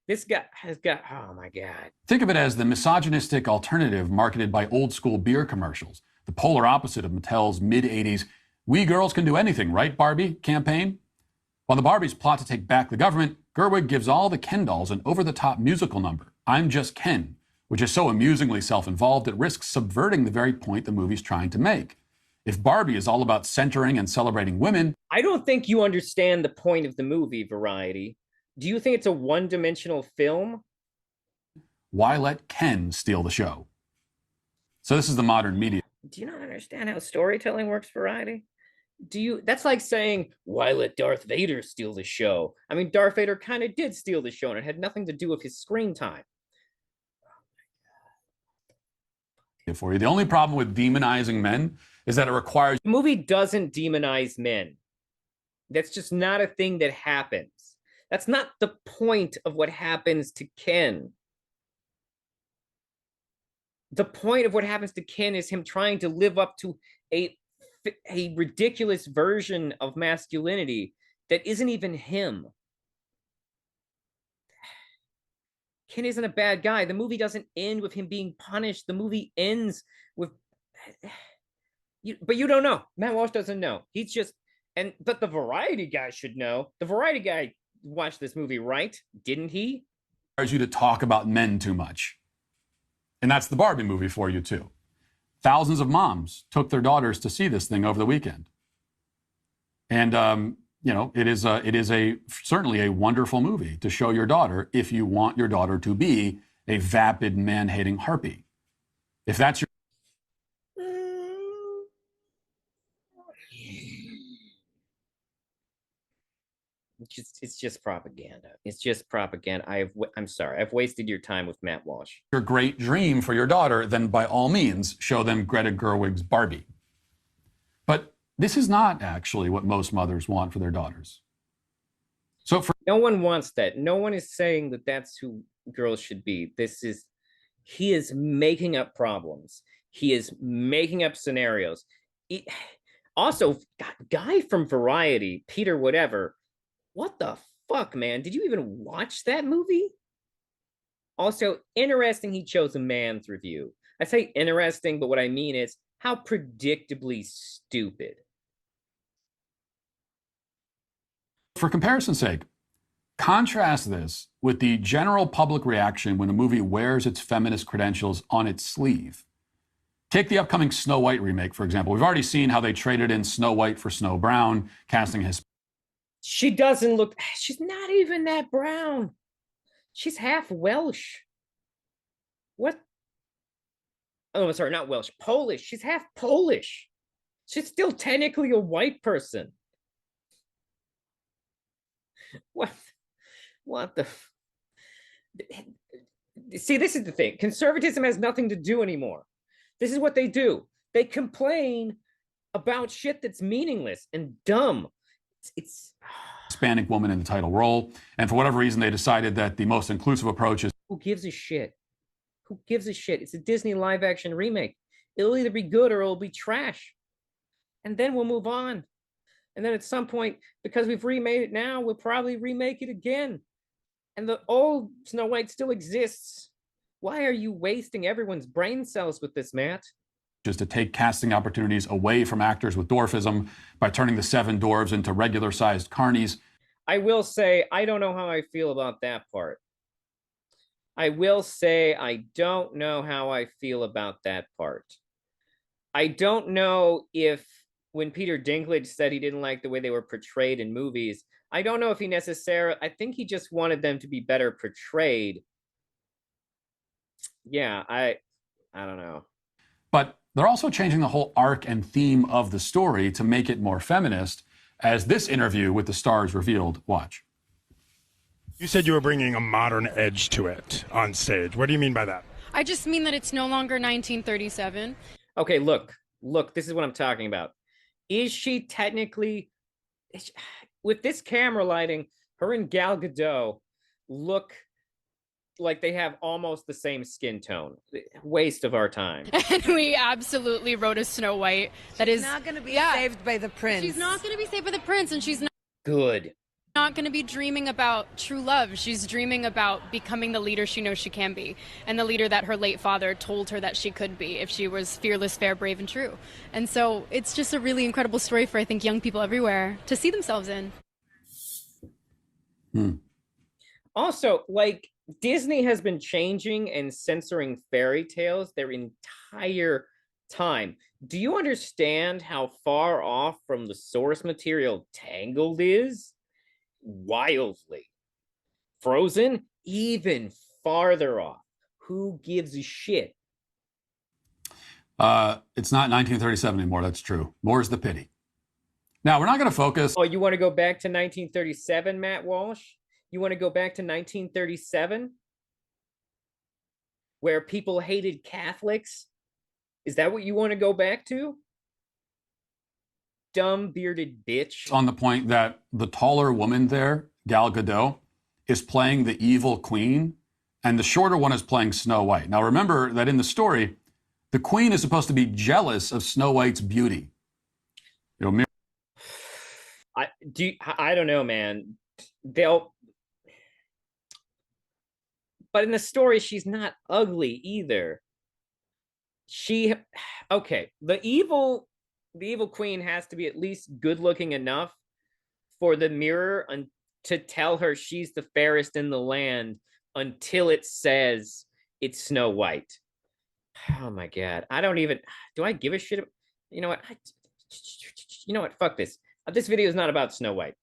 This guy has got, oh my God. Think of it as the misogynistic alternative marketed by old school beer commercials, the polar opposite of Mattel's mid 80s "We girls can do anything, right, Barbie" campaign. While the Barbies plot to take back the government, Gerwig gives all the Ken dolls an over the top musical number, "I'm Just Ken," which is so amusingly self involved it risks subverting the very point the movie's trying to make. If Barbie is all about centering and celebrating women, I don't think you understand the point of the movie, Variety. Do you think it's a one-dimensional film? why let Ken steal the show? So this is the modern media. Do you not understand how storytelling works, Variety? That's like saying, why let Darth Vader steal the show? I mean, Darth Vader kind of did steal the show, and it had nothing to do with his screen time. For you. The only problem with demonizing men is that it requires. The movie doesn't demonize men. That's just not a thing that happens. That's not the point of what happens to Ken. The point of what happens to Ken is him trying to live up to a ridiculous version of masculinity that isn't even him. Ken isn't a bad guy. The movie doesn't end with him being punished. The movie ends with, but you don't know. Matt Walsh doesn't know. He's just, but the Variety guy should know. The Variety guy watched this movie, right? Didn't he? Requires you to talk about men too much. And that's the Barbie movie for you too. Thousands of moms took their daughters to see this thing over the weekend. And, it is certainly a wonderful movie to show your daughter if you want your daughter to be a vapid, man-hating harpy. If that's your... It's just propaganda. It's just propaganda. I'm sorry. I've wasted your time with Matt Walsh. Your great dream for your daughter, then by all means, show them Greta Gerwig's Barbie. But this is not actually what most mothers want for their daughters. So no one wants that. No one is saying that that's who girls should be. He is making up problems. He is making up scenarios. Also, guy from Variety, Peter whatever, what the fuck, man? Did you even watch that movie? Also, interesting he chose a man's review. I say interesting, but what I mean is how predictably stupid. For comparison's sake, contrast this with the general public reaction when a movie wears its feminist credentials on its sleeve. Take the upcoming Snow White remake, for example. We've already seen how they traded in Snow White for Snow Brown, casting his... She doesn't look... She's not even that brown. She's half Welsh. What? Oh, sorry, not Welsh. Polish. She's half Polish. She's still technically a white person. What the... See, this is the thing. Conservatism has nothing to do anymore. This is what they do. They complain about shit that's meaningless and dumb. It's Hispanic woman in the title role. And for whatever reason, they decided that the most inclusive approach is... Who gives a shit? Who gives a shit? It's a Disney live action remake. It'll either be good or it'll be trash. And then we'll move on. And then at some point, because we've remade it now, we'll probably remake it again. And the old Snow White still exists. Why are you wasting everyone's brain cells with this, Matt? Just to take casting opportunities away from actors with dwarfism by turning the 7 dwarves into regular-sized carnies. I will say, I don't know how I feel about that part. I will say, I don't know how I feel about that part. I don't know if, when Peter Dinklage said he didn't like the way they were portrayed in movies, I don't know if he necessarily, I think he just wanted them to be better portrayed. Yeah, I don't know. But they're also changing the whole arc and theme of the story to make it more feminist, as this interview with the stars revealed. Watch. You said you were bringing a modern edge to it on stage. What do you mean by that? I just mean that it's no longer 1937. Okay, look, this is what I'm talking about. Is she technically, with this camera lighting, her and Gal Gadot look like they have almost the same skin tone. Waste of our time. And we absolutely wrote a Snow White that is not going to be saved by the prince. She's not going to be saved by the prince, and she's not. Good. Not going to be dreaming about true love. She's dreaming about becoming the leader she knows she can be, and the leader that her late father told her that she could be if she was fearless, fair, brave, and true. And so it's just a really incredible story for, I think, young people everywhere to see themselves in. Also, like, Disney has been changing and censoring fairy tales their entire time. Do you understand how far off from the source material Tangled is? Wildly. Frozen, even farther off. Who gives a shit? It's not 1937 anymore. That's true. More's the pity. Now, we're not going to focus. Oh, you want to go back to 1937, Matt Walsh? You want to go back to 1937? Where people hated Catholics? Is that what you want to go back to? Dumb bearded bitch. On the point that the taller woman there, Gal Gadot, is playing the evil queen, and the shorter one is playing Snow White. Now, remember that in the story, the queen is supposed to be jealous of Snow White's beauty. You know, I don't know, man. But in the story, she's not ugly either. Okay, the evil queen has to be at least good looking enough for the mirror to tell her she's the fairest in the land until it says it's Snow White. Oh my God. Do I give a shit? You know what? Fuck this. This video is not about Snow White.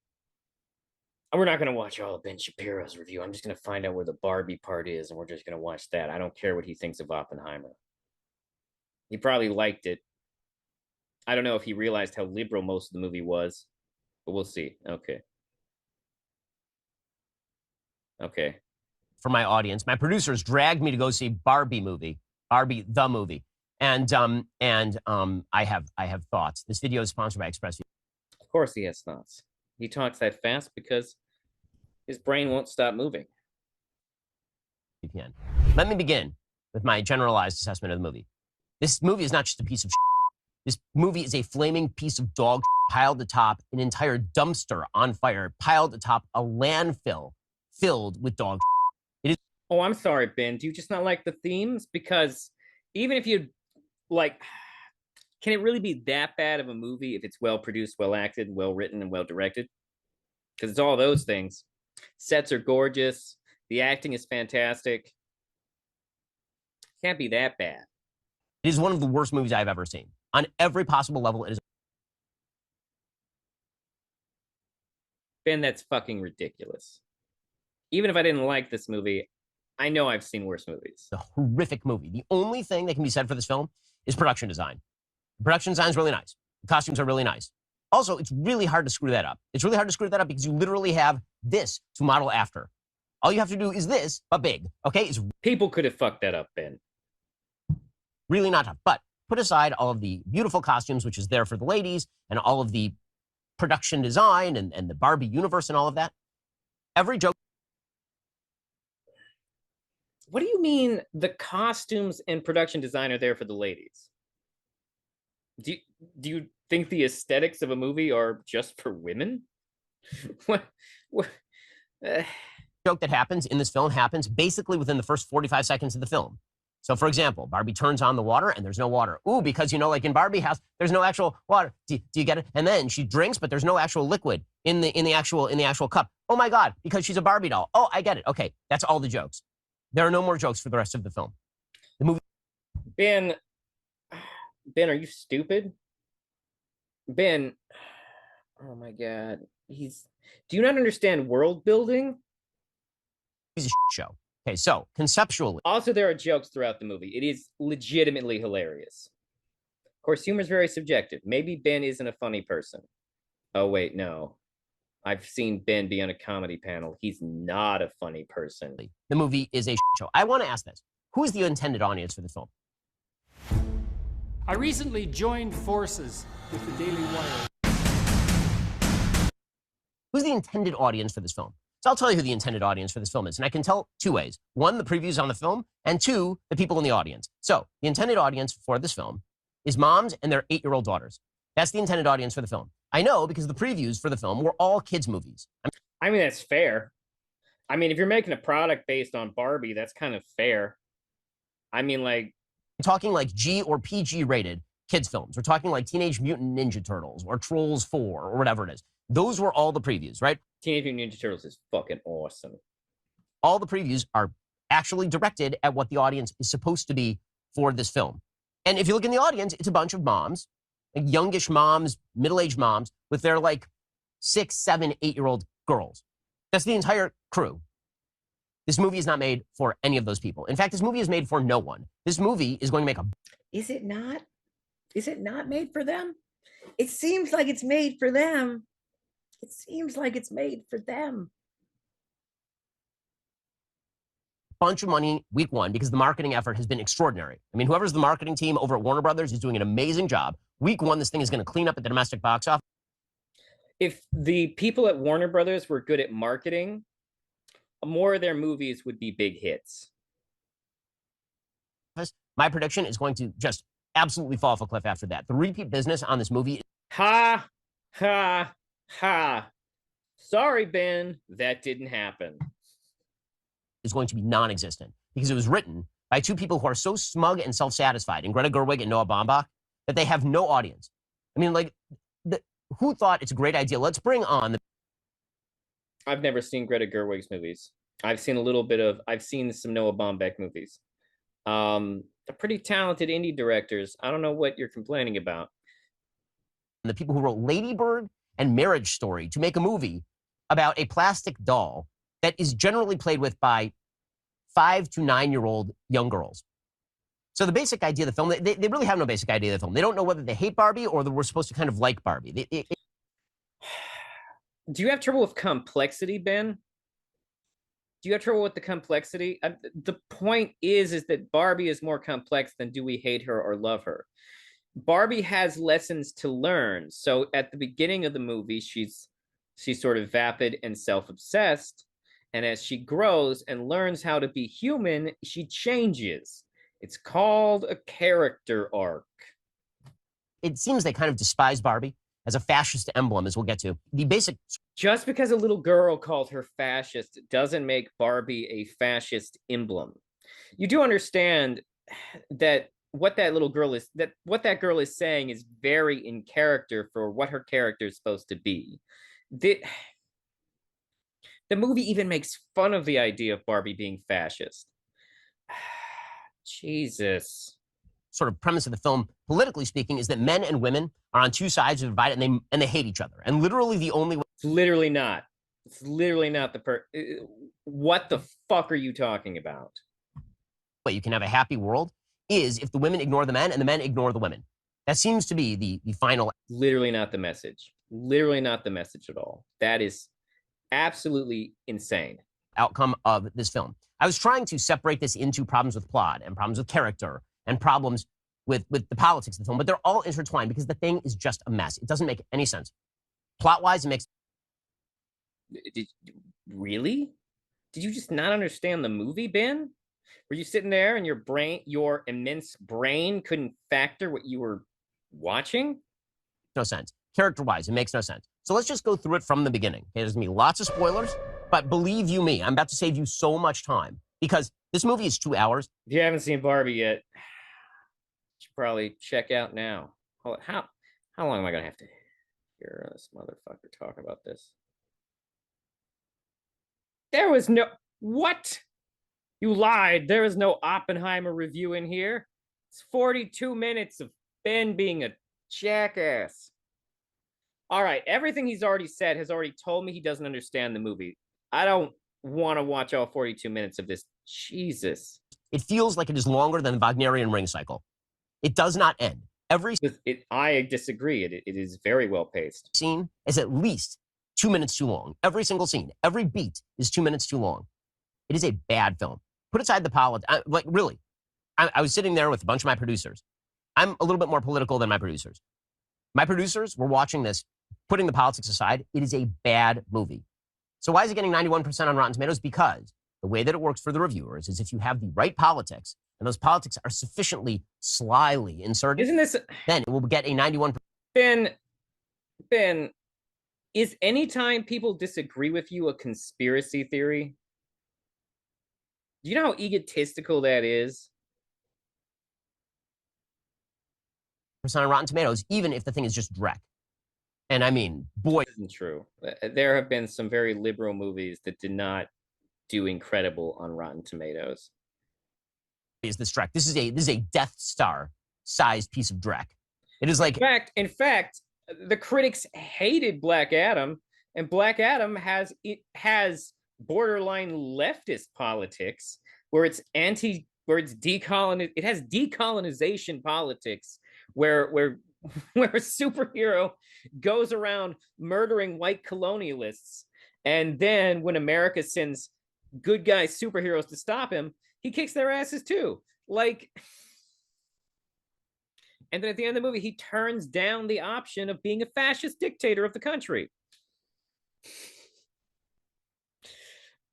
We're not going to watch all of Ben Shapiro's review. I'm just going to find out where the Barbie part is, and we're just going to watch that. I don't care what he thinks of Oppenheimer. He probably liked it. I don't know if he realized how liberal most of the movie was, but we'll see. Okay. For my audience, my producers dragged me to go see Barbie the movie, and I have thoughts. This video is sponsored by ExpressVPN. Of course, he has thoughts. He talks that fast because his brain won't stop moving. Let me begin with my generalized assessment of the movie. This movie is not just a piece of shit. This movie is a flaming piece of dog shit piled atop an entire dumpster on fire, piled atop a landfill filled with dog shit. It is. Oh, I'm sorry, Ben. Do you just not like the themes? Because even if you like, can it really be that bad of a movie if it's well produced, well acted, well written, and well directed? Because it's all those things. Sets are gorgeous. The acting is fantastic. Can't be that bad. It is one of the worst movies I've ever seen. On every possible level, it is. Ben, that's fucking ridiculous. Even if I didn't like this movie, I know I've seen worse movies. A horrific movie. The only thing that can be said for this film is production design. The production design is really nice. The costumes are really nice. Also, it's really hard to screw that up. It's really hard to screw that up because you literally have this to model after. All you have to do is this, but big. Okay? It's People could have fucked that up, Ben. really not tough. But put aside all of the beautiful costumes, which is there for the ladies, and all of the production design and the Barbie universe and all of that. Every joke. What do you mean the costumes and production design are there for the ladies? Do you think the aesthetics of a movie are just for women? what Joke that happens in this film happens basically within the first 45 seconds of the film. So, for example, Barbie turns on the water and there's no water. Ooh, because, like in Barbie house, there's no actual water. Do you get it? And then she drinks, but there's no actual liquid in the actual cup. Oh my God, because she's a Barbie doll. Oh, I get it. Okay, that's all the jokes. There are no more jokes for the rest of the film. The movie. Ben, are you stupid? Ben, oh my God, do you not understand world building? It's a show. Okay, so conceptually. Also, there are jokes throughout the movie. It is legitimately hilarious. Of course, humor is very subjective. Maybe Ben isn't a funny person. Oh, wait, no. I've seen Ben be on a comedy panel. He's not a funny person. The movie is a show. I want to ask this. Who is the intended audience for this film? I recently joined forces with the Daily Wire. Who's the intended audience for this film? So I'll tell you who the intended audience for this film is. And I can tell two ways. One, the previews on the film, and two, the people in the audience. So the intended audience for this film is moms and their 8-year-old daughters. That's the intended audience for the film. I know because the previews for the film were all kids' movies. I mean, that's fair. I mean, if you're making a product based on Barbie, that's kind of fair. I mean, like, We're talking like G or PG rated kids films. We're talking like Teenage Mutant Ninja Turtles or Trolls 4 or whatever it is. Those were all the previews, right? Teenage Mutant Ninja Turtles is fucking awesome. All the previews are actually directed at what the audience is supposed to be for this film. And if you look in the audience, it's a bunch of moms, like youngish moms, middle-aged moms, with their like 6, 7, 8-year-old girls. That's the entire crew. This movie is not made for any of those people. In fact, this movie is made for no one. This movie is going to make a... Is it not? Is it not made for them? It seems like it's made for them. It seems like it's made for them. bunch of money week one because the marketing effort has been extraordinary. I mean, whoever's the marketing team over at Warner Brothers is doing an amazing job. Week one, this thing is going to clean up at the domestic box office. If the people at Warner Brothers were good at marketing, more of their movies would be big hits. My prediction is going to just absolutely fall off a cliff after that. The repeat business on this movie... Ha, ha, ha. Sorry, Ben, that didn't happen. ...is going to be non-existent because it was written by two people who are so smug and self-satisfied, and Greta Gerwig and Noah Baumbach, that they have no audience. I mean, like, who thought it's a great idea? Let's bring on the... I've never seen Greta Gerwig's movies. I've seen some Noah Baumbach movies. They're pretty talented indie directors. I don't know what you're complaining about. The people who wrote Lady Bird and Marriage Story to make a movie about a plastic doll that is generally played with by 5 to 9-year-old young girls. So the basic idea of the film, they really have no basic idea of the film. They don't know whether they hate Barbie or that we're supposed to kind of like Barbie. Do you have trouble with complexity, Ben? Do you have trouble with the complexity? The point is that Barbie is more complex than do we hate her or love her. Barbie has lessons to learn. So at the beginning of the movie, she's sort of vapid and self-obsessed. And as she grows and learns how to be human, she changes. It's called a character arc. It seems they kind of despise Barbie as a fascist emblem, as we'll get to. The basic... Just because a little girl called her fascist doesn't make Barbie a fascist emblem. You do understand that what that girl is saying is very in character for what her character is supposed to be. The movie even makes fun of the idea of Barbie being fascist. Jesus. Sort of premise of the film, politically speaking, is that men and women are on two sides of the divide, and they hate each other. And literally the only way... It's literally not. It's literally not what the fuck are you talking about? Way you can have a happy world is if the women ignore the men and the men ignore the women. That seems to be the final... Literally not the message. Literally not the message at all. That is absolutely insane. Outcome of this film. I was trying to separate this into problems with plot and problems with character and problems with the politics of the film, but they're all intertwined because the thing is just a mess. It doesn't make any sense. Plot-wise, it makes... Really? Did you just not understand the movie, Ben? Were you sitting there and your immense brain couldn't factor what you were watching? No sense. Character-wise, it makes no sense. So let's just go through it from the beginning. Okay, there's going to be lots of spoilers, but believe you me, I'm about to save you so much time because this movie is 2 hours. If you haven't seen Barbie yet, you should probably check out now. How long am I going to have to hear this motherfucker talk about this? There was no... What? You lied. There is no Oppenheimer review in here. It's 42 minutes of Ben being a jackass. All right, everything he's already said has already told me he doesn't understand the movie. I don't want to watch all 42 minutes of this. Jesus. It feels like it is longer than the Wagnerian ring cycle. It does not end. I disagree. It is very well paced. Scene is at least 2 minutes too long. Every single scene, every beat is 2 minutes too long. It is a bad film. Put aside the politics. Like, really, I was sitting there with a bunch of my producers. I'm a little bit more political than my producers. My producers were watching this, putting the politics aside. It is a bad movie. So why is it getting 91% on Rotten Tomatoes? Because the way that it works for the reviewers is if you have the right politics, and those politics are sufficiently slyly inserted, then it will get a 91%. Ben, Is anytime people disagree with you a conspiracy theory? Do you know how egotistical that is? On Rotten Tomatoes, even if the thing is just dreck. And I mean, boy, This isn't true. There have been some very liberal movies that did not do incredible on Rotten Tomatoes. is this dreck. This is a Death Star sized piece of dreck. It is like In fact, the critics hated Black Adam, and Black Adam has borderline leftist politics where it has decolonization politics where where a superhero goes around murdering white colonialists, and then when America sends good guy superheroes to stop him, he kicks their asses too. Like, and then at the end of the movie, he turns down the option of being a fascist dictator of the country.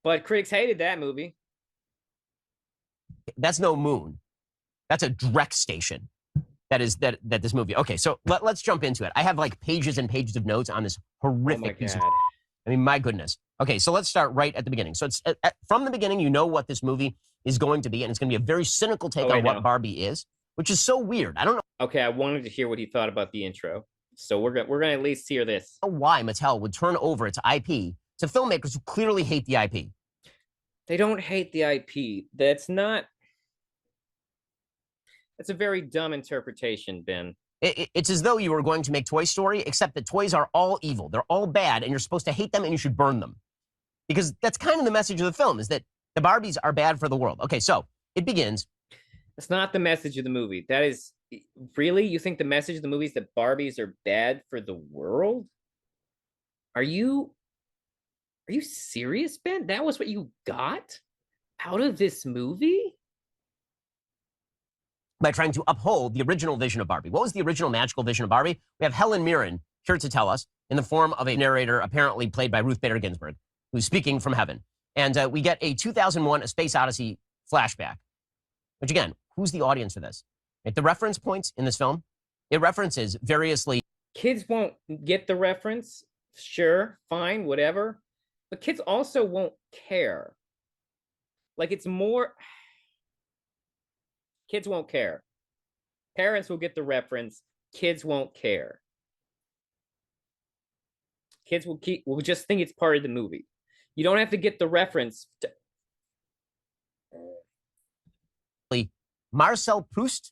But critics hated that movie. that's no moon. That's a dreck station. That is that this movie. Okay, so let's jump into it. I have like pages and pages of notes on this horrific piece of. I mean, my goodness. Okay, so let's start right at the beginning. So it's from the beginning, you know what this movie is going to be, and it's going to be a very cynical take on what Barbie is, which is so weird. I don't know. Okay, I wanted to hear what he thought about the intro, so we're gonna at least hear this. Why Mattel would turn over its IP to filmmakers who clearly hate the IP. They don't hate the IP. That's a very dumb interpretation, Ben. It's as though you were going to make Toy Story, except that toys are all evil. They're all bad, and you're supposed to hate them, and you should burn them. Because that's kind of the message of the film, is that the Barbies are bad for the world. Okay, so it begins. That's not the message of the movie. That is, really? You think the message of the movie is that Barbies are bad for the world? Are you serious, Ben? That was what you got out of this movie? By trying to uphold the original vision of Barbie. What was the original magical vision of Barbie? We have Helen Mirren here to tell us in the form of a narrator apparently played by Ruth Bader Ginsburg, who's speaking from heaven. And we get a 2001 A Space Odyssey flashback, which again, who's the audience for this? Like, the reference points in this film, it references variously. Kids won't get the reference. Sure, fine, whatever. But kids also won't care. Like, it's more... Kids won't care. Parents will get the reference. Kids won't care. Kids will just think it's part of the movie. You don't have to get the reference. Marcel Proust.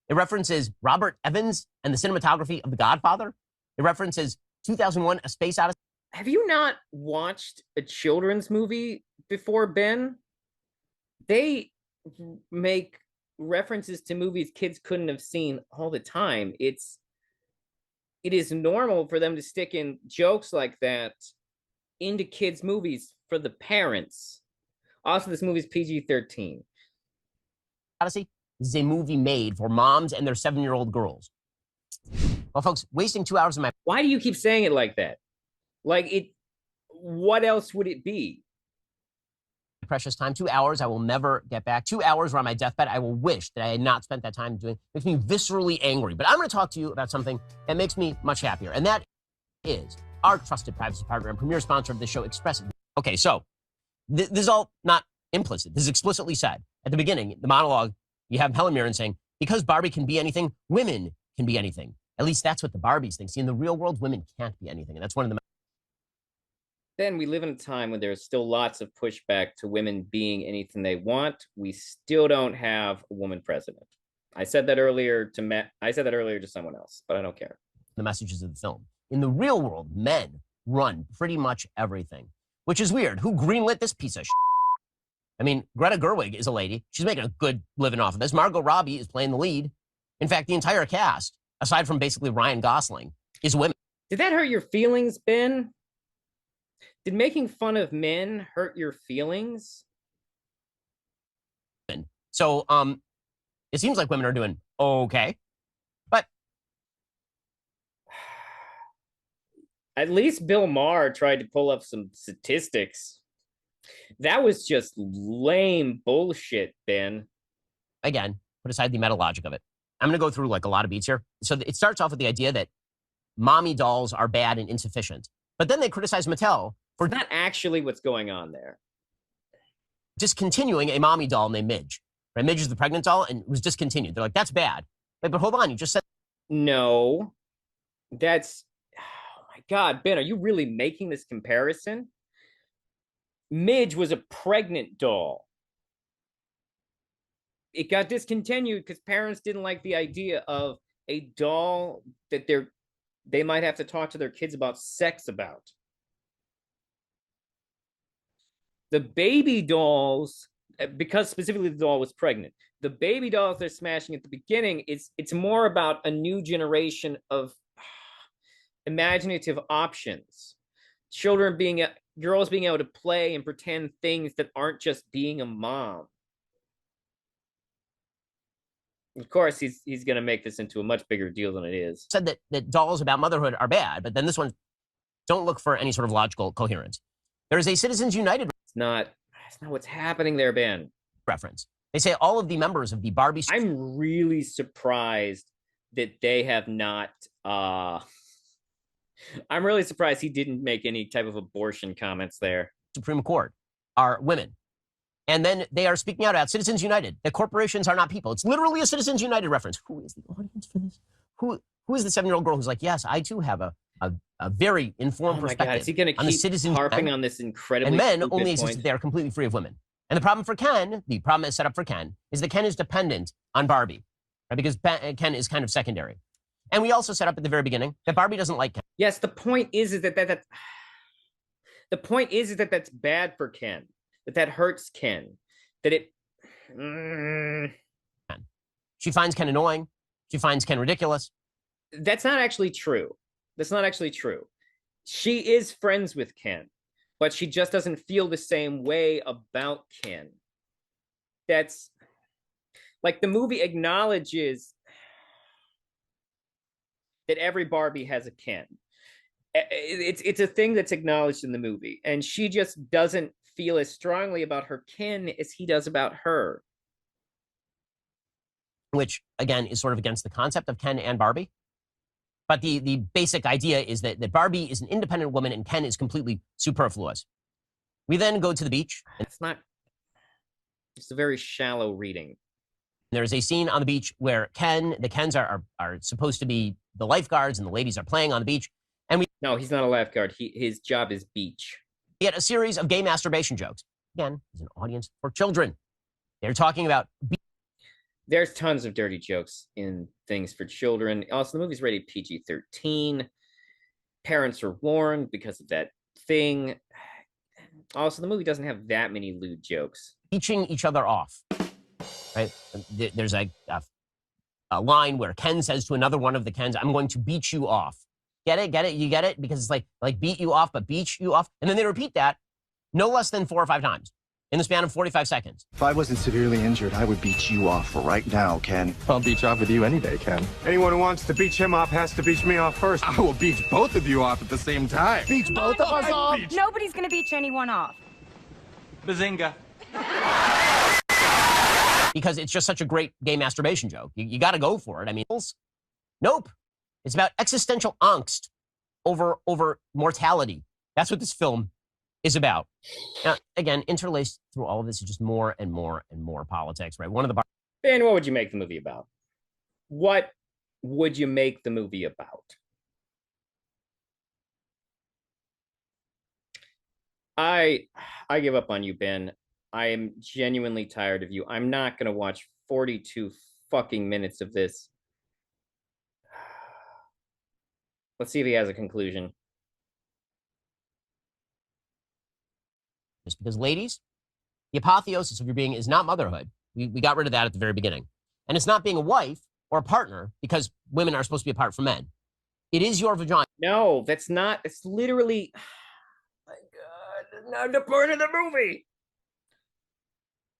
It references Robert Evans and the cinematography of The Godfather. It references 2001 A Space Odyssey. Have you not watched a children's movie before, Ben? They make references to movies kids couldn't have seen all the time. It is normal for them to stick in jokes like that into kids' movies for the parents. Also, this movie's PG-13. Odyssey. This is a movie made for moms and their 7-year-old girls. Well, folks, wasting 2 hours of my... Why do you keep saying it like that? What else would it be? Precious time, 2 hours I will never get back. 2 hours where on my deathbed I will wish that I had not spent that time doing. Makes me viscerally angry. But I'm going to talk to you about something that makes me much happier, and that is our trusted privacy partner and premier sponsor of this show, Express. Okay, so this is all not implicit. This is explicitly said at the beginning. The monologue, you have Helen Mirren saying, "Because Barbie can be anything, women can be anything." At least that's what the Barbies think. See, in the real world, women can't be anything, and that's one of the... Then we live in a time when there's still lots of pushback to women being anything they want. We still don't have a woman president. I said that earlier to someone else, but I don't care. The messages of the film. In the real world, men run pretty much everything, which is weird. Who greenlit this piece of shit? I mean, Greta Gerwig is a lady. She's making a good living off of this. Margot Robbie is playing the lead. In fact, the entire cast, aside from basically Ryan Gosling, is women. Did that hurt your feelings, Ben? Did making fun of men hurt your feelings? So, it seems like women are doing okay, but at least Bill Maher tried to pull up some statistics. That was just lame bullshit, Ben. Again, put aside the meta logic of it. I'm going to go through like a lot of beats here. So it starts off with the idea that mommy dolls are bad and insufficient. But then they criticize Mattel for Not actually what's going on there. discontinuing a mommy doll named Midge. Right? Midge is the pregnant doll, and it was discontinued. They're like, that's bad. Wait, but hold on, you just said No, that's, oh my God, Ben, are you really making this comparison? Midge was a pregnant doll. It got discontinued because parents didn't like the idea of a doll that they might have to talk to their kids about sex about. The baby dolls, because specifically the doll was pregnant, the baby dolls they're smashing at the beginning, it's more about a new generation of imaginative options. Girls being able to play and pretend things that aren't just being a mom. Of course, he's going to make this into a much bigger deal than it is. said that dolls about motherhood are bad, but then this one, don't look for any sort of logical coherence. There is a Citizens United It's not what's happening there, Ben. reference. They say all of the members of the Barbie I'm really surprised that they have not. I'm really surprised he didn't make any type of abortion comments there. Supreme Court are women. And then they are speaking out about Citizens United, that corporations are not people. It's literally a Citizens United reference. Who is the audience for this? Who is the 7-year-old girl who's like, yes, I too have a very informed perspective. God, is he going to keep harping on this incredibly and men only point? exist if they are completely free of women. And the problem for Ken, the problem is set up for Ken, is that Ken is dependent on Barbie, right? Because Ken is kind of secondary. And we also set up at the very beginning that Barbie doesn't like Ken. Yes, the point is that the point is that that's bad for Ken. That hurts Ken. That it. She finds Ken annoying. She finds Ken ridiculous. That's not actually true. That's not actually true. She is friends with Ken, but she just doesn't feel the same way about Ken. That's like the movie acknowledges that every Barbie has a Ken. It's a thing that's acknowledged in the movie, and she just doesn't feel as strongly about her Ken as he does about her. Which, again, is sort of against the concept of Ken and Barbie. But the basic idea is that Barbie is an independent woman and Ken is completely superfluous. We then go to the beach. It's a very shallow reading. There's a scene on the beach where the Kens are supposed to be the lifeguards and the ladies are playing on the beach. And No, he's not a lifeguard. His job is beach. We get a series of gay masturbation jokes. Again, there's an audience for children. They're talking about There's tons of dirty jokes in things for children. Also, the movie's rated PG-13. Parents are warned because of that thing. Also, the movie doesn't have that many lewd jokes. beaching each other off. Right? There's a line where Ken says to another one of the Kens, "I'm going to beat you off." Get it? Get it? You get it? Because it's like beat you off, but beach you off. And then they repeat that no less than 4 or 5 times in the span of 45 seconds. If I wasn't severely injured, I would beat you off right now, Ken. I'll beat you off with you any day, Ken. Anyone who wants to beat him off has to beat me off first. I will beat both of you off at the same time. Beat both of us off? Nobody's gonna beat anyone off. Bazinga. Because it's just such a great gay masturbation joke. You got to go for it. I mean, nope. It's about existential angst over mortality. That's what this film is about. Now, again, interlaced through all of this is just more and more and more politics, right? One of the Ben, what would you make the movie about? What would you make the movie about? I give up on you, Ben. I am genuinely tired of you. I'm not going to watch 42 fucking minutes of this. Let's see if he has a conclusion. just because, ladies, the apotheosis of your being is not motherhood. We got rid of that at the very beginning. And it's not being a wife or a partner, because women are supposed to be apart from men. It is your vagina. No, that's not. It's literally. Oh my God, not the point of the movie.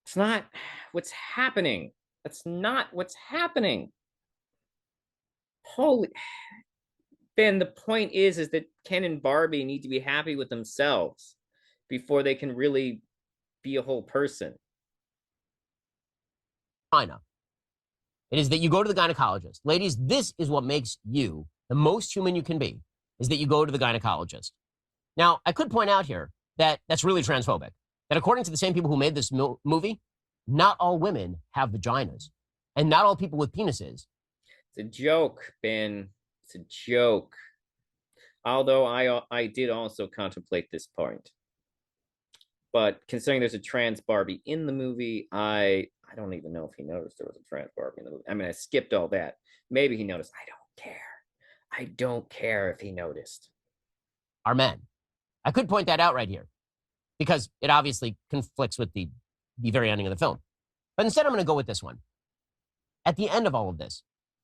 It's not what's happening. That's not what's happening. Holy. Ben, the point is that Ken and Barbie need to be happy with themselves before they can really be a whole person. It is that you go to the gynecologist. Ladies, this is what makes you the most human you can be, is that you go to the gynecologist. Now, I could point out here that that's really transphobic. That according to the same people who made this movie, not all women have vaginas. And not all people with penises. It's a joke, Ben. It's a joke. Although I did also contemplate this point. But considering there's a trans Barbie in the movie, I don't even know if he noticed there was a trans Barbie in the movie. I mean, I skipped all that. Maybe he noticed. I don't care. I don't care if he noticed. Are men. I could point that out right here because it obviously conflicts with the very ending of the film. But instead, I'm going to go with this one. At the end of all of this,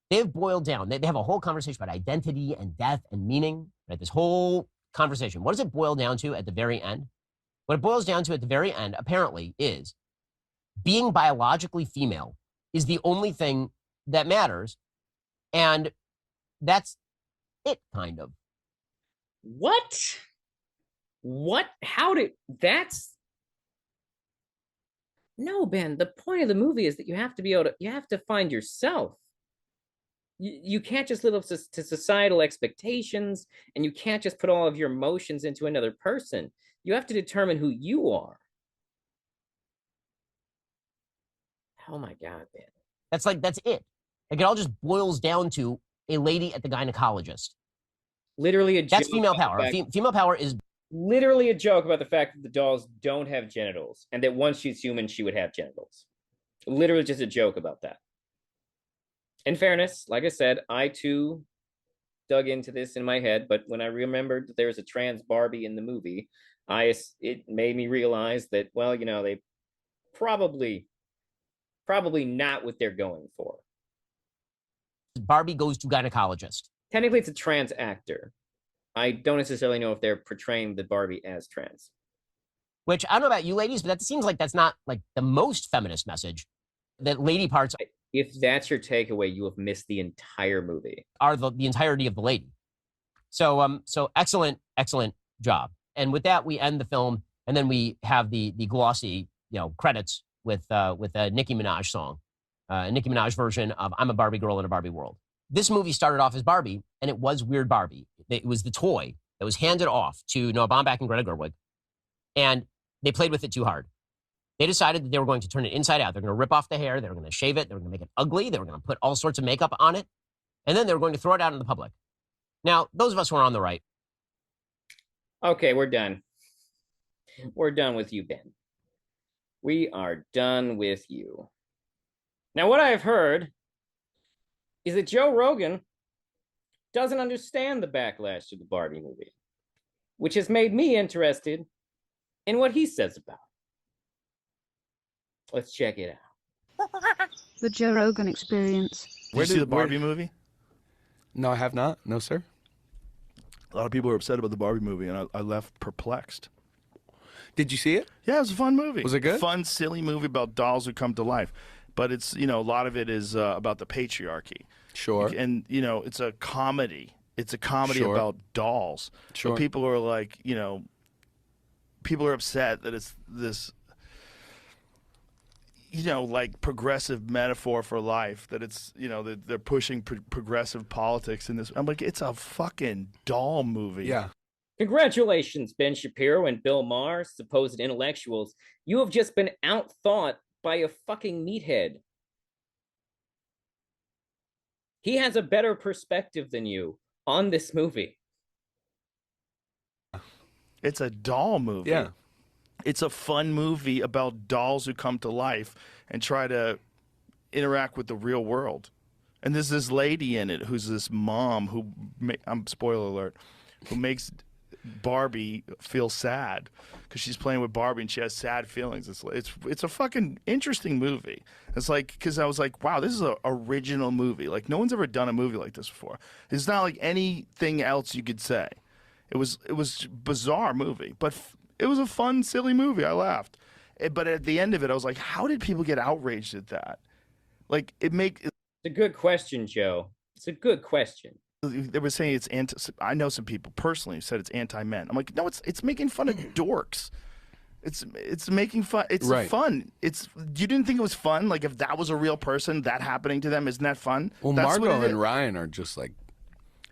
they've boiled down. They have a whole conversation about identity and death and meaning, right? This whole conversation. What does it boil down to at the very end? What it boils down to at the very end, apparently, is being biologically female is the only thing that matters. And that's it, kind of. What? What? How did... That's... No, Ben, the point of the movie is that you have to be able to... You have to find yourself. You can't just live up to societal expectations, and you can't just put all of your emotions into another person. You have to determine who you are. Oh my God, man. That's it. Like, it all just boils down to a lady at the gynecologist. Literally a joke. That's female power. Female power is literally a joke about the fact that the dolls don't have genitals, and that once she's human, she would have genitals. Literally just a joke about that. In fairness, like I said, I too dug into this in my head, but when I remembered that there was a trans Barbie in the movie, it made me realize that, well, you know, they probably not what they're going for. Barbie goes to gynecologist. Technically, it's a trans actor. I don't necessarily know if they're portraying the Barbie as trans. Which, I don't know about you ladies, but that seems like that's not like the most feminist message. That lady parts... If that's your takeaway, you have missed the entire movie. Are the entirety of the lady. So excellent job. And with that, we end the film, and then we have the glossy, credits with a Nicki Minaj song, a Nicki Minaj version of "I'm a Barbie Girl in a Barbie World." This movie started off as Barbie, and it was Weird Barbie. It was the toy that was handed off to Noah Baumbach and Greta Gerwig, and they played with it too hard. They decided that they were going to turn it inside out. They're going to rip off the hair. They were going to shave it. They were going to make it ugly. They were going to put all sorts of makeup on it. And then they were going to throw it out in the public. Now, those of us who are on the right. Okay, we're done. We're done with you, Ben. We are done with you. Now, what I've heard is that Joe Rogan doesn't understand the backlash to the Barbie movie, which has made me interested in what he says about it. Let's check it out. The Joe Rogan Experience. Did you see the Barbie movie? No, I have not. No, sir. A lot of people were upset about the Barbie movie, and I left perplexed. Did you see it? Yeah, it was a fun movie. Was it good? Fun, silly movie about dolls who come to life. But it's, a lot of it is about the patriarchy. Sure. And, it's a comedy. It's a comedy Sure. about dolls. Sure. But people are like, people are upset that it's this... like progressive metaphor for life, that it's, that they're pushing progressive politics in this. I'm like, it's a fucking doll movie. Yeah. Congratulations, Ben Shapiro and Bill Maher, supposed intellectuals. You have just been outthought by a fucking meathead. He has a better perspective than you on this movie. It's a doll movie. Yeah. It's a fun movie about dolls who come to life and try to interact with the real world. And there's this lady in it who's this mom who, I'm spoiler alert, who makes Barbie feel sad because she's playing with Barbie and she has sad feelings. It's a fucking interesting movie. It's like, because I was like, wow, this is an original movie. Like, no one's ever done a movie like this before. It's not like anything else you could say. It was a bizarre movie, but it was a fun, silly movie. I laughed. But at the end of it, I was like, how did people get outraged at that? Like, It's a good question, Joe. It's a good question. They were saying it's I know some people personally who said it's anti-men. I'm like, no, it's making fun of dorks. It's making fun. It's right. Fun. You didn't think it was fun? Like, if that was a real person, that happening to them, isn't that fun? Well, That's Margot and Ryan are just like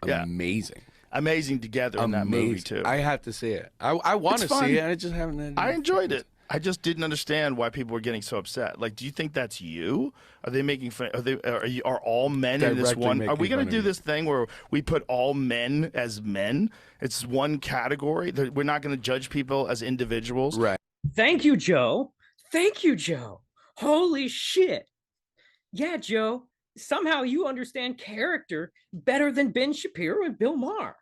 amazing. amazing together in that movie too. I have to see it. I want to see it. I just haven't. I enjoyed it. I just didn't understand why people were getting so upset. Like, do you think that's you? Are they making fun? Are all men in this one? Are we going to do this thing where we put all men as men? It's one category. We're not going to judge people as individuals. Right. Thank you, Joe. Thank you, Joe. Holy shit. Yeah, Joe. Somehow you understand character better than Ben Shapiro and Bill Maher.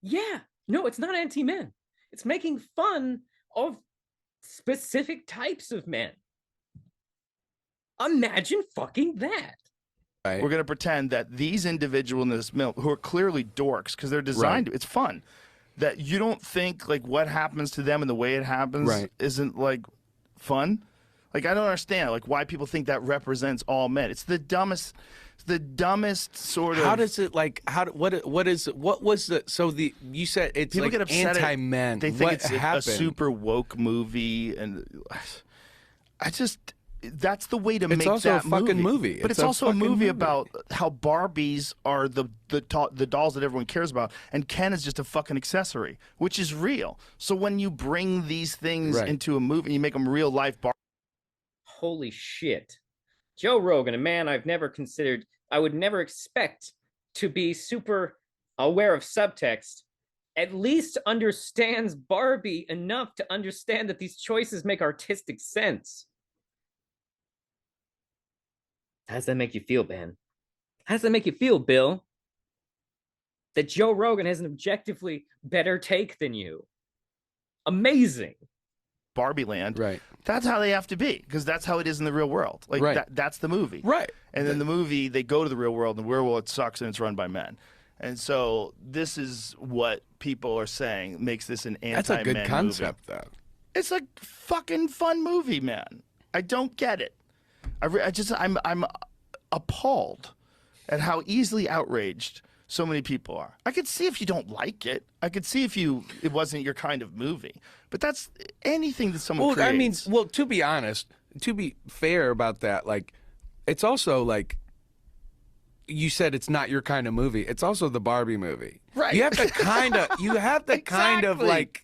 Yeah. No, it's not anti-men. It's making fun of specific types of men. Imagine fucking that. Right. We're going to pretend that these individuals in this mill, who are clearly dorks because they're designed, it's fun, that you don't think like what happens to them and the way it happens isn't like fun. Like, I don't understand like why people think that represents all men. It's the dumbest sort of. How does it like? What was the? So you said it's people like get upset anti-men. They think it's a super woke movie, and that's the way to make that movie. It's also a fucking movie. But it's also a movie about how Barbies are the dolls that everyone cares about, and Ken is just a fucking accessory, which is real. So when you bring these things into a movie, and you make them real life. Holy shit. Joe Rogan, a man I've never considered, I would never expect to be super aware of subtext, at least understands Barbie enough to understand that these choices make artistic sense. How does that make you feel, Ben? How does that make you feel, Bill? That Joe Rogan has an objectively better take than you. Amazing. Barbie Land, that's how they have to be, because that's how it is in the real world. Like that's the movie, and then the movie, they go to the real world, and the real world sucks, and it's run by men. And so this is what people are saying makes this an anti-men movie. That's a good concept, though. It's a fucking fun movie, man. I don't get it. I'm appalled at how easily outraged so many people are. I could see if you don't like it. I could see if it wasn't your kind of movie. But that's anything that someone creates. Well, to be honest, to be fair about that, like, it's also like, you said it's not your kind of movie. It's also the Barbie movie. Right. You have to kind of, like,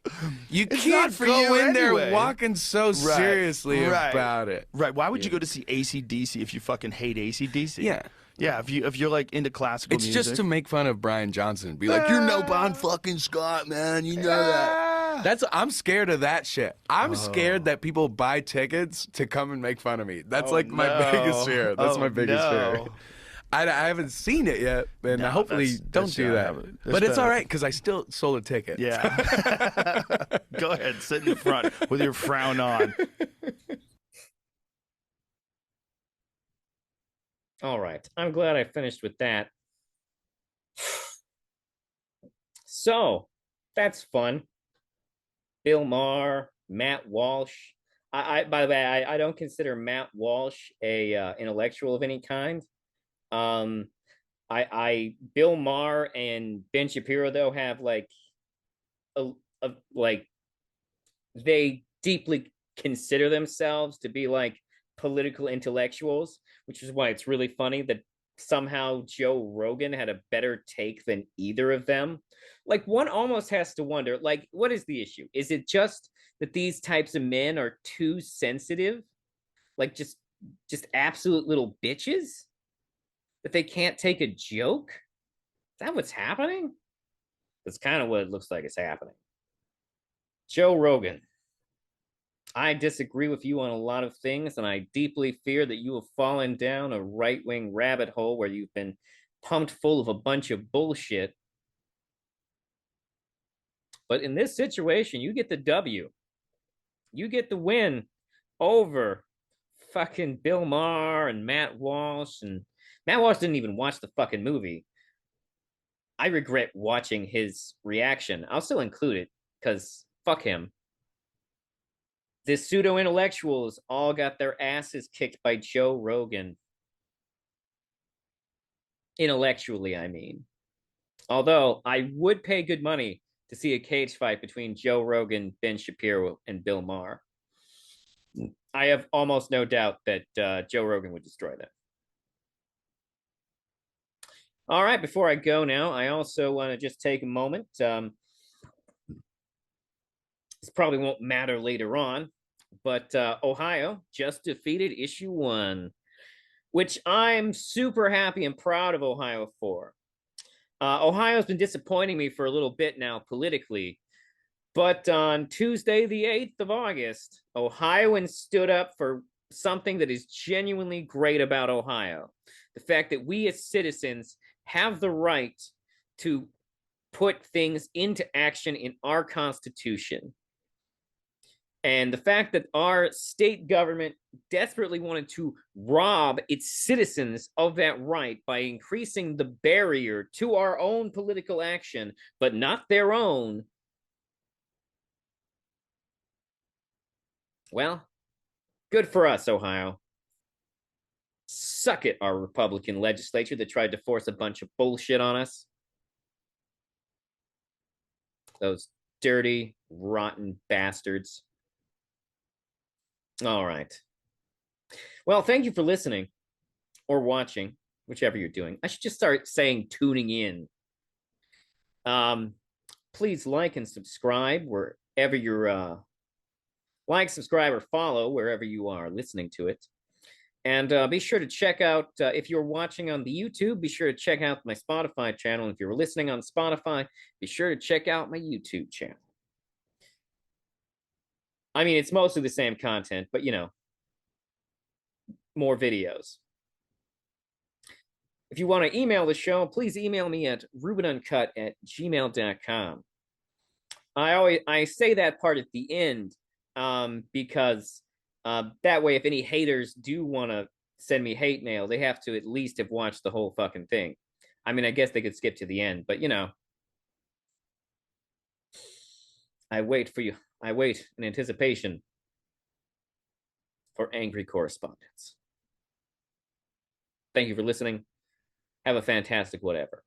you can't go in there walking so seriously about it. Right. Why would you go to see AC/DC if you fucking hate AC/DC? Yeah. Yeah, if you're like into classical music. It's just to make fun of Brian Johnson. Be like, you're no Bon fucking Scott, man. You know that. I'm scared of that shit. I'm scared that people buy tickets to come and make fun of me. That's my biggest fear. That's my biggest fear. I haven't seen it yet, and hopefully don't do that. But it's all right, because I still sold a ticket. Yeah. Go ahead, sit in the front with your frown on. All right. I'm glad I finished with that. So, that's fun. Bill Maher, Matt Walsh. By the way, I don't consider Matt Walsh a intellectual of any kind. Bill Maher and Ben Shapiro, though, have they deeply consider themselves to be like political intellectuals, which is why it's really funny that somehow Joe Rogan had a better take than either of them. Like, one almost has to wonder, like, what is the issue? Is it just that these types of men are too sensitive? Like, just absolute little bitches? That they can't take a joke? Is that what's happening? That's kind of what it looks like is happening. Joe Rogan. I disagree with you on a lot of things, and I deeply fear that you have fallen down a right-wing rabbit hole where you've been pumped full of a bunch of bullshit. But in this situation, you get the W. You get the win over fucking Bill Maher and Matt Walsh. And Matt Walsh didn't even watch the fucking movie. I regret watching his reaction. I'll still include it, because fuck him. The pseudo-intellectuals all got their asses kicked by Joe Rogan. Intellectually, I mean. Although, I would pay good money to see a cage fight between Joe Rogan, Ben Shapiro, and Bill Maher. I have almost no doubt that Joe Rogan would destroy them. All right, before I go now, I also want to just take a moment. This probably won't matter later on, but Ohio just defeated issue 1, which I'm super happy and proud of Ohio for. Ohio's been disappointing me for a little bit now politically, but on Tuesday, the 8th of August, Ohioans stood up for something that is genuinely great about Ohio. The fact that we as citizens have the right to put things into action in our Constitution. And the fact that our state government desperately wanted to rob its citizens of that right by increasing the barrier to our own political action, but not their own. Well, good for us, Ohio. Suck it, our Republican legislature that tried to force a bunch of bullshit on us. Those dirty, rotten bastards. All right. Well, thank you for listening or watching, whichever you're doing. I should just start saying tuning in. Please like and subscribe wherever you're like, subscribe, or follow wherever you are listening to it. And be sure to check out, if you're watching on the YouTube, be sure to check out my Spotify channel. If you're listening on Spotify, be sure to check out my YouTube channel. I mean, it's mostly the same content, but, you know, more videos. If you want to email the show, please email me at rubenuncut@gmail.com. I say that part at the end because that way, if any haters do want to send me hate mail, they have to at least have watched the whole fucking thing. I mean, I guess they could skip to the end, but you know, I wait for you. I wait in anticipation for angry correspondence. Thank you for listening. Have a fantastic whatever.